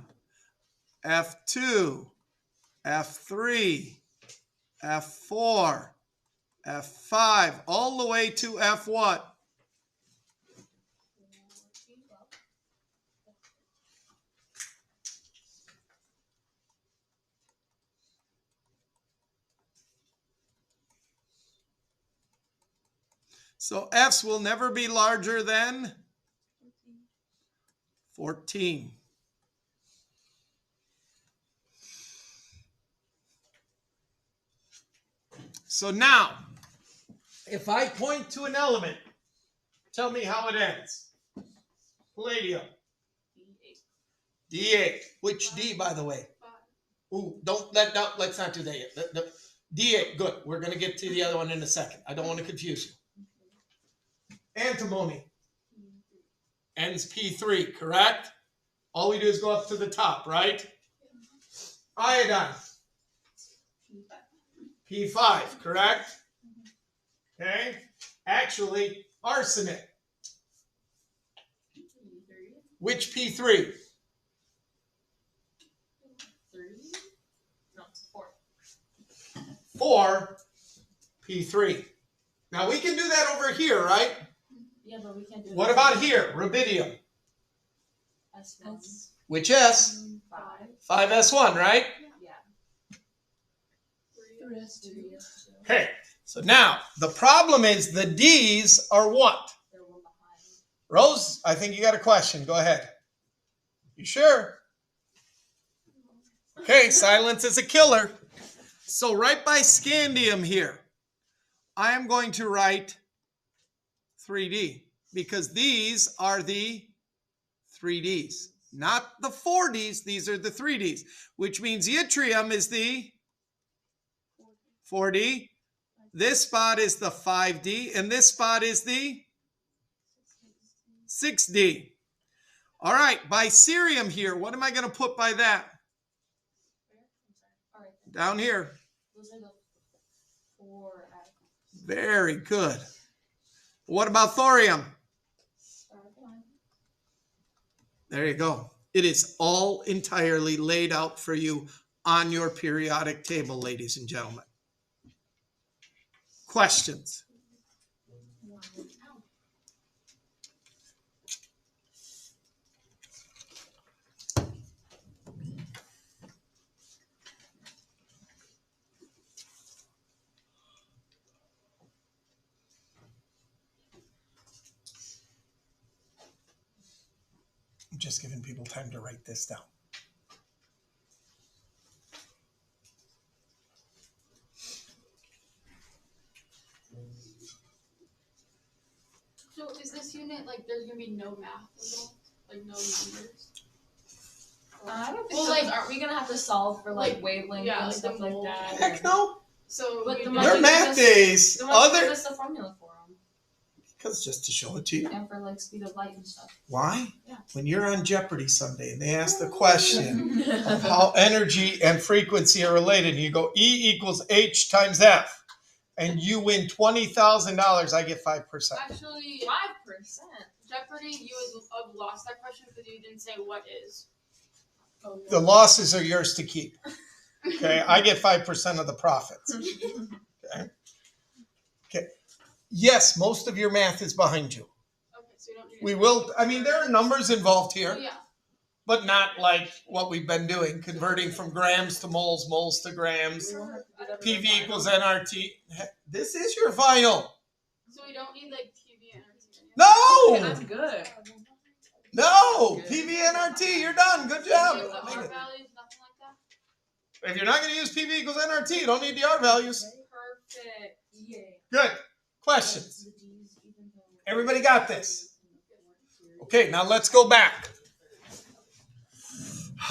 F2, F3, F4, F5, all the way to F what? So F's will never be larger than 14. So now, if I point to an element, tell me how it ends. Palladium. D8. Which D, by the way? 5. Ooh, let's not do that yet. D8, good. We're going to get to the other one in a second. I don't want to confuse you. Antimony ends P3, correct? All we do is go up to the top, right? Iodine. P5, correct? Okay. Actually, arsenic. Which P3? 3? No, it's 4. 4, P3. Now we can do that over here, right? Yeah, but we can't do What that. about here? Rubidium. S1. Which S? 5. 5S1, right? Yeah. 3. 3. Okay. So now, the problem is the D's are what? They're one behind. Rose, I think you got a question. Go ahead. You sure? Okay, silence is a killer. So right by scandium here, I am going to write 3D because these are the 3Ds, not the 4Ds. These are the 3Ds, which means yttrium is the 4D. This spot is the 5D, and this spot is the 6D. All right, by cerium here, what am I going to put by that? All right. Down here. Those are the 4 atoms. Very good. What about thorium? Start at the line. There you go. It is all entirely laid out for you on your periodic table, ladies and gentlemen. Questions? I'm just giving people time to write this down. So is this unit like there's gonna be no math involved? Like no numbers? I don't think Well, so, like, 'cause aren't we gonna have to solve for like wavelength yeah, and like stuff the like mole. that? Heck no. So But we the do- Why Your don't you math just- days, So why don't you give other, us the formula for them? because just to show it to you. And for like speed of light and stuff. Why? Yeah. When you're on Jeopardy someday and they ask the question of how energy and frequency are related, and you go E equals H times F, and you win $20,000, I get 5%. Actually, 5%. Jeopardy, you would have lost that question because you didn't say what is. Oh, The losses are yours to keep. Okay, I get 5% of the profits. Okay. Yes, most of your math is behind you. Okay, so you don't need We will, I mean, there are numbers involved Oh, here, yeah. but not like what we've been doing, converting from grams to moles, moles to grams. We won't have to do that for PV the equals final. nRT. This is your final. So we don't need like TV and RT. No! Okay, that's good. No! PV nRT, you're done. Good job. Like the Made R it. values, nothing like that. If you're not going to use PV equals nRT, you don't need the R values. Perfect. Yeah. Good. Questions? Everybody got this? Okay, now let's go back.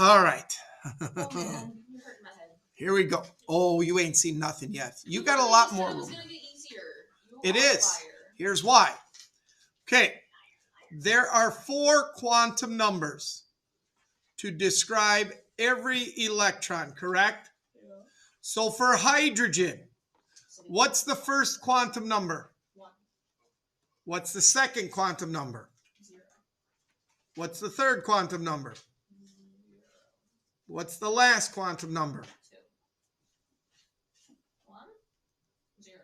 All right. Oh man, you hurt my head. Here we go. Oh, you ain't seen nothing yet. You got a lot more It was room. gonna get easier. You It is. outlier. Here's why. Okay. There are 4 quantum numbers to describe every electron, correct? Yeah. So for hydrogen, what's the first quantum number? 1, What's the second quantum number? 0, What's the third quantum number? 0, What's the last quantum number? 2, 1, 0.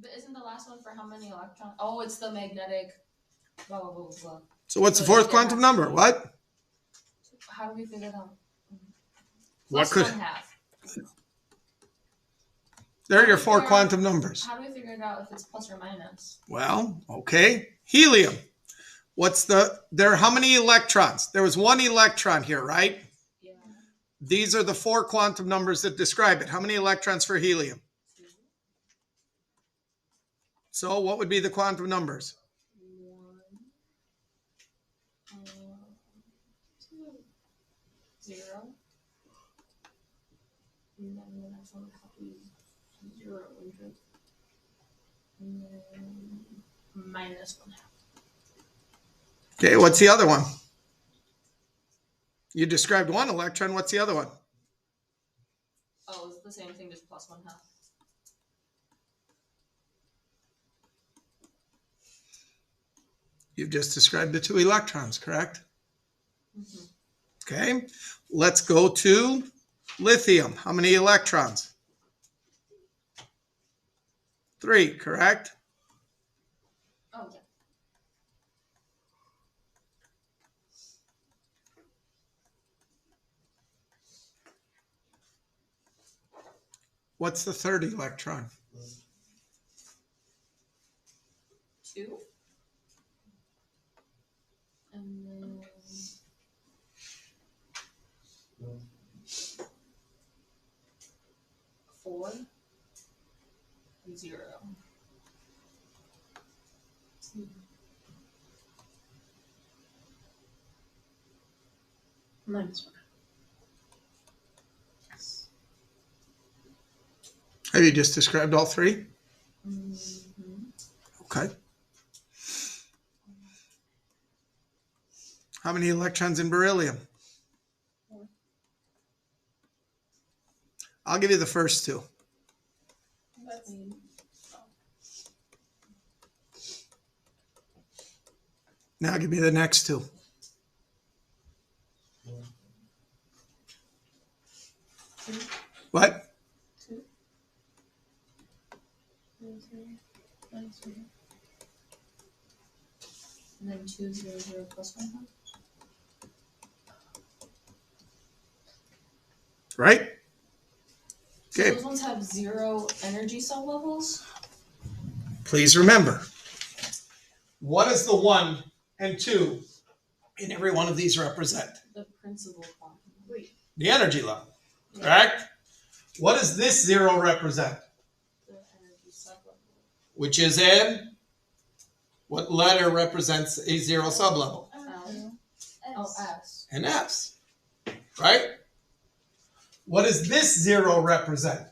But isn't the last one for how many electrons? Oh, it's the magnetic. Blah blah blah blah. So what's the fourth quantum number? What? How do we figure that out? What Plus could? 1/2. There are your 4 quantum numbers. How do we figure it out if it's plus or minus? Well, okay. Helium. There are how many electrons? There was 1 electron here, right? Yeah. These are the 4 quantum numbers that describe it. How many electrons for helium? 2, So what would be the quantum numbers? 1, 2, 0. And then the next one would have to be 0, wouldn't it? And then minus 1/2. Okay, what's the other one? You described 1 electron. What's the other one? Oh, it's the same thing, just plus 1/2. You've just described the 2 electrons, correct? Mm-hmm. Okay, let's go to lithium. How many electrons? 3, correct? Oh, yeah. What's the third electron? 2. And then 4, 0. Minus 1. Have you just described all 3? Mm-hmm. Okay. How many electrons in beryllium? 4. I'll give you the first two. That's Now give me the next two. What? And then 2, 0, 0 plus 1. Right? So Okay. those ones have 0 energy cell levels. Please remember, what does the 1 and 2 in every one of these represent? The principal quantum. The energy level, correct? What does this 0 represent? The energy sublevel. Which is in, what letter represents a 0 sublevel? Oh, S. An S, right? What does this 0 represent?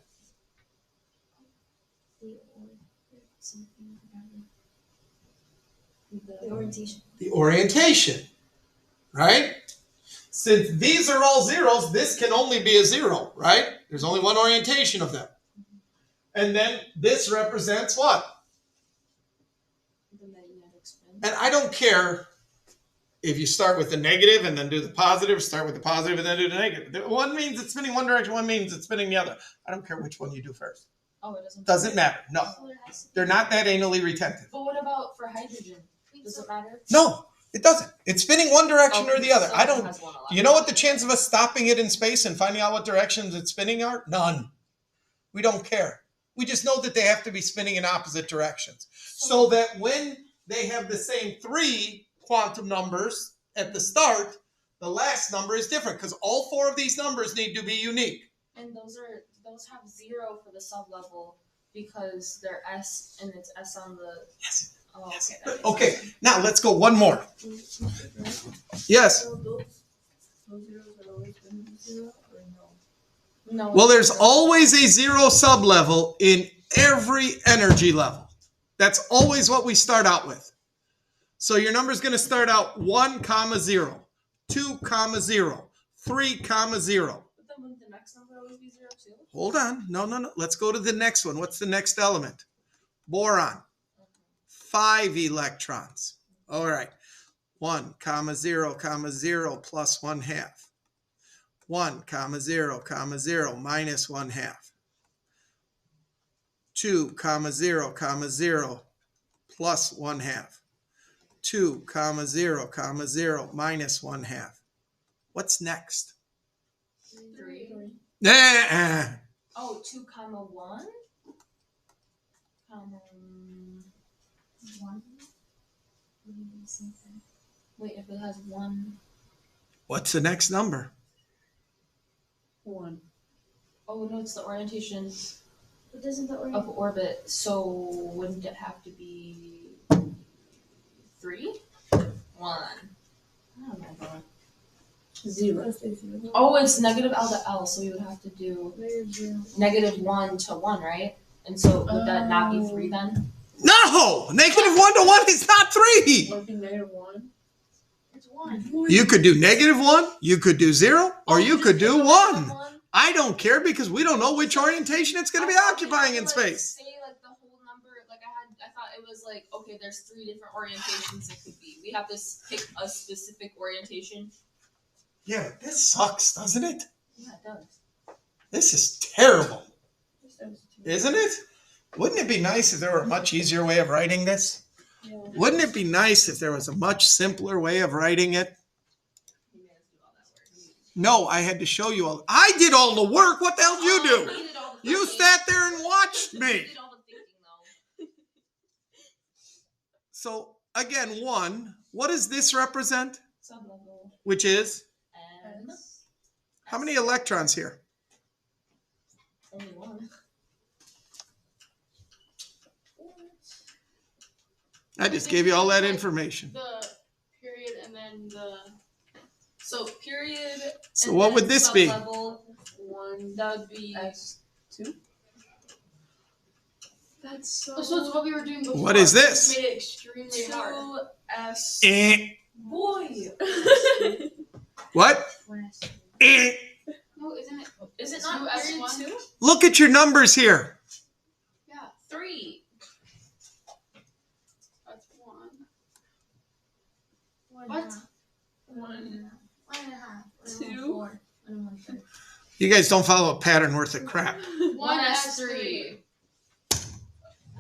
The orientation. The orientation, right? Since these are all zeros, this can only be a 0, right? There's only one orientation of them. And then this represents what? The magnetic spin. And I don't care if you start with the negative and then do the positive, start with the positive and then do the negative. One means it's spinning one direction, one means it's spinning the other. I don't care which one you do first. Oh, it doesn't. Doesn't matter. No, So there has to be- they're not that anally retentive. But what about for hydrogen? Does it matter? No, it doesn't. It's spinning one direction or the other. I don't. Has one You know what the chance of us stopping it in space and finding out what directions it's spinning are? None. We don't care. We just know that they have to be spinning in opposite directions. So that when they have the same 3 quantum numbers at the start, the last number is different because all 4 of these numbers need to be unique. And those have 0 for the sublevel because they're S and it's S on the. Yes. Oh, Yes. okay. that makes Okay, sense. now let's go one more. Yes. So those zeros are always going to be 0 or no? No. Well, there's always a 0 sublevel in every energy level. That's always what we start out with. So your number is going to start out 1, 0, 2, 0, 3, 0. But then wouldn't the next number always be 0 too? Hold on. No. Let's go to the next one. What's the next element? Boron. 5 electrons. All right. 1, 0, 0 plus 1/2. 1, 0, 0 minus 1/2. 2, 0, 0 plus 1/2. 2, 0, 0 minus 1/2. What's next? 3. Nah. Oh, 2, 1. 1. Wouldn't be the same thing. Wait, if it has 1. What's the next number? 1. Oh no, it's the orientation But doesn't the of orientation? orbit. So wouldn't it have to be 3? 1. Oh my god. 0. Oh, it's negative L to L, so we would have to do There's 0. negative 1 to 1, right? And so would that not be 3 then? No! Negative 1 to 1 is not 3. Or be negative 1. It's 1. You could do negative 1, you could do 0, or you could do 1. 1. I don't care because we don't know which orientation it's going to be occupying in space. Say like the whole number, like I thought it was like, okay, there's 3 different orientations it could be. We have to pick a specific orientation. Yeah, this sucks, doesn't it? Yeah, it does. This is terrible, Just as 2. isn't it? Wouldn't it be nice if there were a much easier way of writing this? Yeah. Wouldn't it be nice if there was a much simpler way of writing it? You made us do all that work. No, I had to show you all. I did all the work. What the hell did you Oh, do? you did all the You thinking. sat there and watched You me. did all the thinking though. So again, 1. What does this represent? Sublevel Which is M. how many electrons here? Only 1. I just gave you all that information. the period and then the. So period. So and what then would this be? sublevel 1. That would be. S2. That's So it's what we were doing before. What is We this? just made it extremely hard. 2S. Eh. Boy. What? One has to be. Eh. No, No, isn't it? Is it not Two period S1? 2? Look at your numbers here. Yeah, 3. that's 1. One What? and a half. One. One and a half. Two. 1 and 1/3. You guys don't follow a pattern worth of crap. 1s3.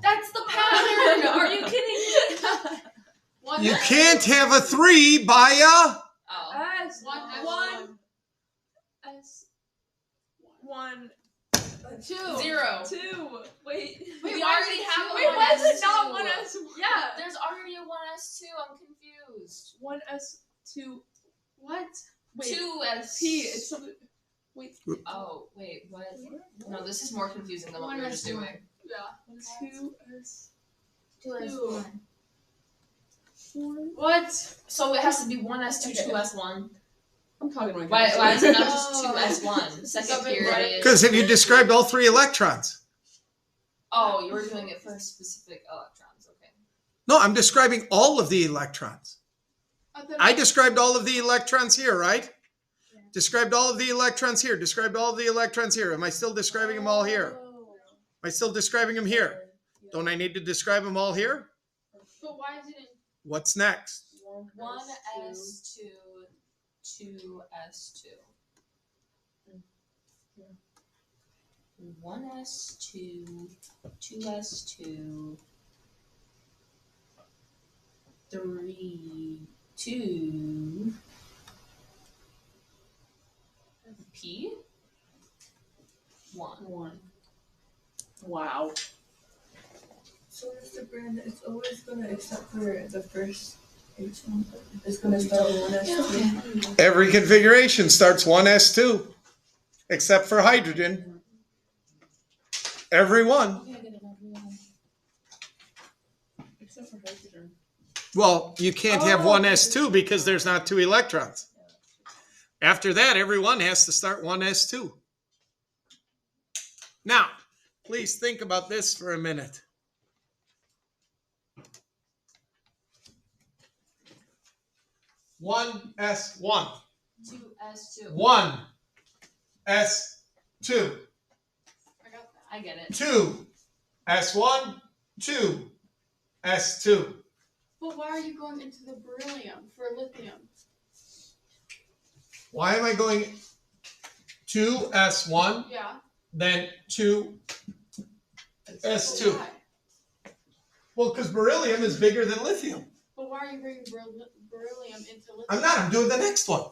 That's the pattern! Are you kidding me? One You S- can't have a 3 by a... Oh. S. One S1. One. S. One. 2. 0. Two. Wait. Wait, We why already is it have two? a Wait, one why is it S2? not one S? Yeah, there's already a 1s2. I'm confused. One S. Two. What? Wait. 2s. P. It's something. Wait. Oh, wait, what? No, this is more confusing than what we were just 1S1. doing. Yeah. Two S. 2S1. One. What? So it has to be 1s2, 2s1. I'm talking to my Why is it not Oh. just 2s1? Second Something period. right. Because have you described all 3 electrons? Oh, you were doing it for specific electrons. Okay. No, I'm describing all of the electrons. thought I it- described all of the electrons here, right? Yeah. Described all of the electrons here. Described all of the electrons here. Am I still describing them all here? Oh. Am I still describing them here? Don't I need to describe them all here? But why is it in? What's next? 1s2, 2s2. 1s2, 2s2, 3, 2. P? 1. One. Wow. So Mr. Brand, it's always gonna, except for the first H one, it's gonna start with 1s2. Every configuration starts 1s2, except for hydrogen. Every one. Except for hydrogen. Well, you can't have 1s2 because there's not 2 electrons. After that, every one has to start 1s2. Now, please think about this for a minute. One S1, 2s2. 1 S2, I got that. I get it. 2 S1, 2 S2. But why are you going into the beryllium for lithium? Why am I going 2 S1, Yeah. then 2 S2? But why? Well, because beryllium is bigger than lithium. But why are you bringing beryllium into lithium? I'm not, I'm doing the next one.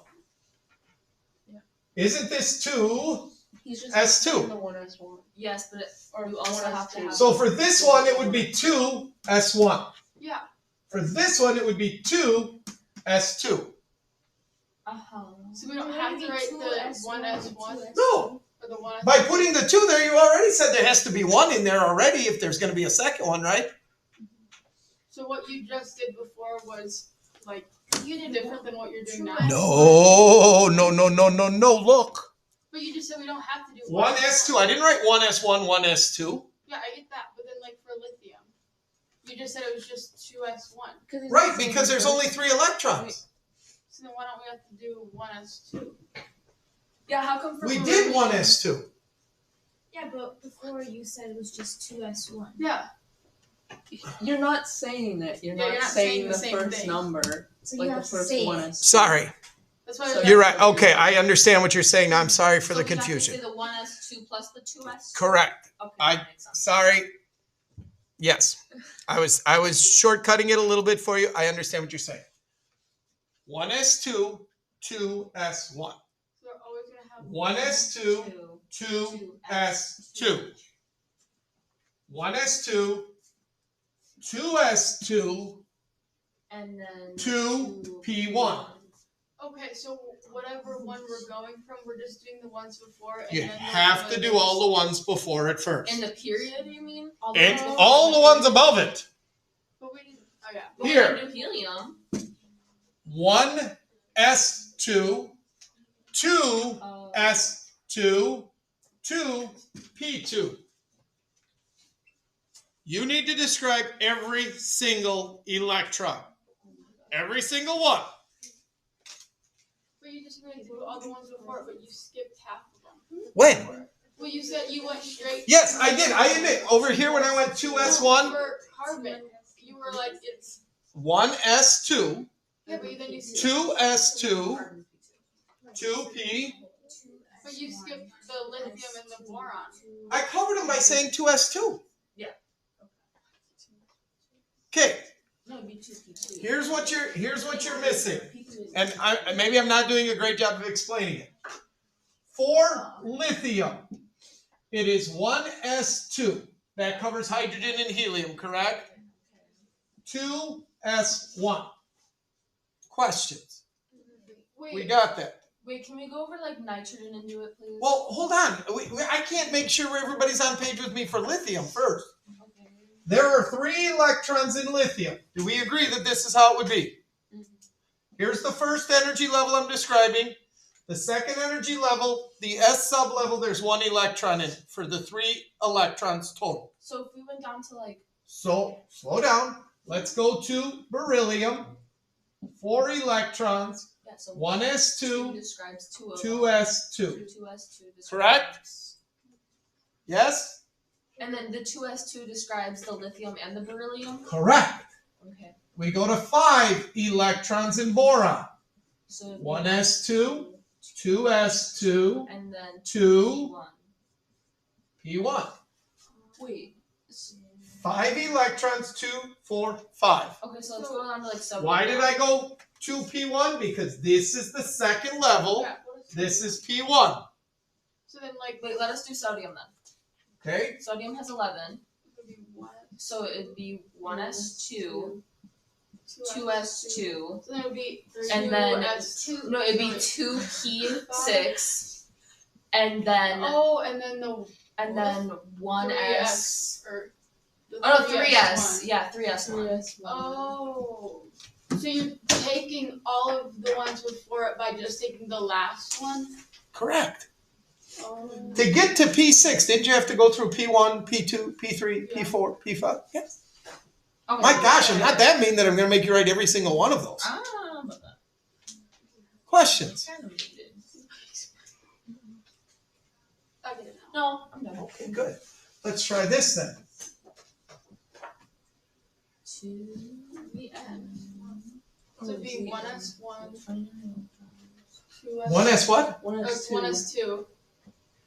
Yeah. Isn't this 2 He's just S2? the one S1. Yes, but Or you also have to 1S2. have. So for this one, it would be 2 S1. Yeah. For this one, it would be 2 S2. Uh-huh. So we don't have to write the 1s1 No, or the 1s. by putting the 2 there, you already said there has to be 1 in there already if there's going to be a second one, right? So what you just did before was like You did different than what you're doing now. No, look. But you just said we don't have to do 1 S2. I didn't write 1 S1, 1 S2. Yeah, I get that. But then like for lithium, you just said it was just 2s1. Right, because there's only 3 electrons. So then why don't we have to do 1s2? Yeah, how come for We did 1 S2. Yeah, but before you said it was just 2S1. Yeah. You're not saying that. You're Yeah, not you're not saying saying the the same first thing. number. So Like you the have to first say one it. is. Sorry. That's why. So You're right. Okay, I understand what you're saying now. I'm sorry for So the we have to confusion. say the 1s2 plus the 2s. Correct. Okay, I- that makes sense. Sorry. Yes. I was shortcutting it a little bit for you. I understand what you're saying. 1 S2, 2 S1. So we're always gonna have 1 S2, 2 S2. 1 S2, 2 S2, And then 2 P1. Okay, so whatever one we're going from, we're just doing the ones before. And You then have to do all the ones before it first. In the period, you mean? And ones all the before ones above it. But we didn't. Oh yeah. But we Here. didn't do helium. 1 S2, 2 Oh. S2, 2 P2. You need to describe every single electron. Every single one. But you just made do all the ones before, but you skipped half of them. When? Well, you said you went straight. Yes, I did. I admit. Over here when I went 2s1, For Harvard, you were like, it's. 1s2, Yeah, but then you skipped. 2s2, 2p. But you skipped the lithium and the boron. I covered them by saying 2s2. Yeah. Okay. No, it'd be 2p2. Here's what you're missing. And maybe I'm not doing a great job of explaining it. For lithium, it is 1s2. That covers hydrogen and helium, correct? 2s1. Questions? Wait, We got that. Wait, can we go over like nitrogen and do it, please? Well, hold on. I can't make sure everybody's on page with me for lithium first. Okay. There are 3 electrons in lithium. Do we agree that this is how it would be? Here's the first energy level I'm describing. The second energy level, the S sublevel, there's 1 electron in it for the 3 electrons total. So if we went down to like, So, slow down. Let's go to beryllium. 4 electrons, yeah, so 1s2, describes 2 of 2s2. 2s2 describes. Correct? Yes? And then the 2s2 describes the lithium and the beryllium. Correct. Okay. We go to 5 electrons in boron. So it'd be 1s2, 2s2, and then 2 1. p1. Wait. 5 electrons, 2, 4, 5. Okay, so let's go down to like sodium. Why did I go 2 p1? Because this is the second level. yeah, what is This is p1. So then, like, Wait, let us do sodium then. Okay? Sodium has 11, it would be one, so it'd be 1s2, 2s2, 2s2. So then it would be and then 2s2. no, it'd be 2p6, and then Oh, and then the 1s. 3s or the Oh, 3s 3s. one. Yeah, 3s1. Oh, so you're taking all of the ones before it by just taking the last one? Correct. Oh. To get to p6, didn't you have to go through p1, p2, p3, Yeah. p4, p5? Yes. Okay. My gosh, I'm not that mean that I'm going to make you write every single one of those. But Questions? kind of needed. I get it now. No, I'm done. Okay, good. Let's try this then. 2s. So it'd be 1s1, 2s. 1s what? 1s2,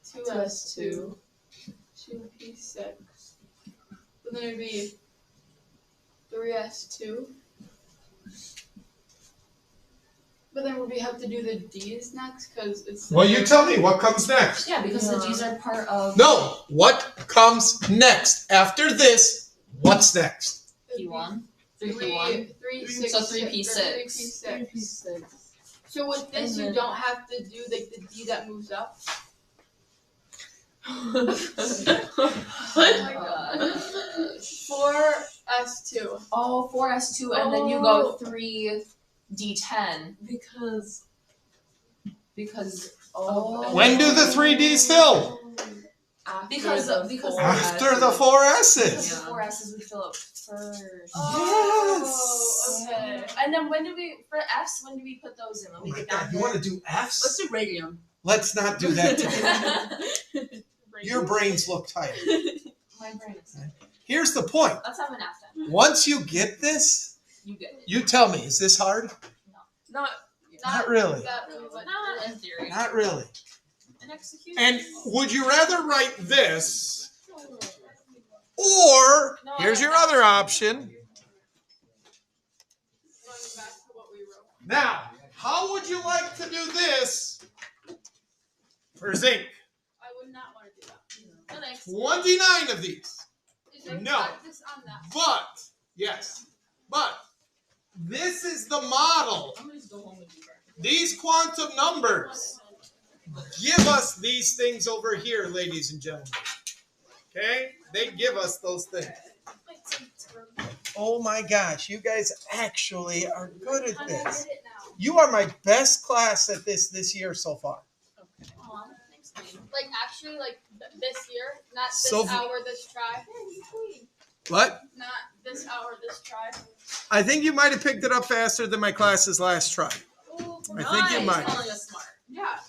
2s2, 2p6. But then it'd be 3s2. But then would we have to do the d's next? Because it's. Well, you tell me what comes next. Yeah, because the G's are part of No, what comes next? After this, what's next? P1. 3p1. 3p6. So 3p6. 3p6. So with this, And you then- don't have to do like the d that moves up. Oh my god. 4s2. Oh, 4s2, and then you go 3d10 because When do the 3Ds fill? because After After the 4 S's. the 4 S's we fill up first. Oh, okay. And then when do we for F's? When do we put those in? When Oh we my get God, down you want to do F's? Let's do radium. Let's not do that today. Your brains look tired. My brain is. Here's the point. Let's have an F then. Once you get this, You get it. you tell me, is this hard? Not Not really. That we went Not through. in theory. Not really. In execution. And would you rather write this, or No, here's I your like that. other option. Going back to what we wrote. Now, how would you like to do this for zinc? I would not want to do that. No thanks. 29 of these. Is there No. practice on that? But, yes, but this is the model. I'm gonna just go home and do breakfast. These quantum numbers give us these things over here, ladies and gentlemen. Okay? They give us those things. Oh my gosh, you guys actually are good at I this. did it now. You are my best class at this year so far. Aw, thanks, Queen. Like actually, like this year, not this So- hour, this try. What? Not this hour, this try. I think you might have picked it up faster than my classes last try. Oh, I think you might. Calling us smart. yeah.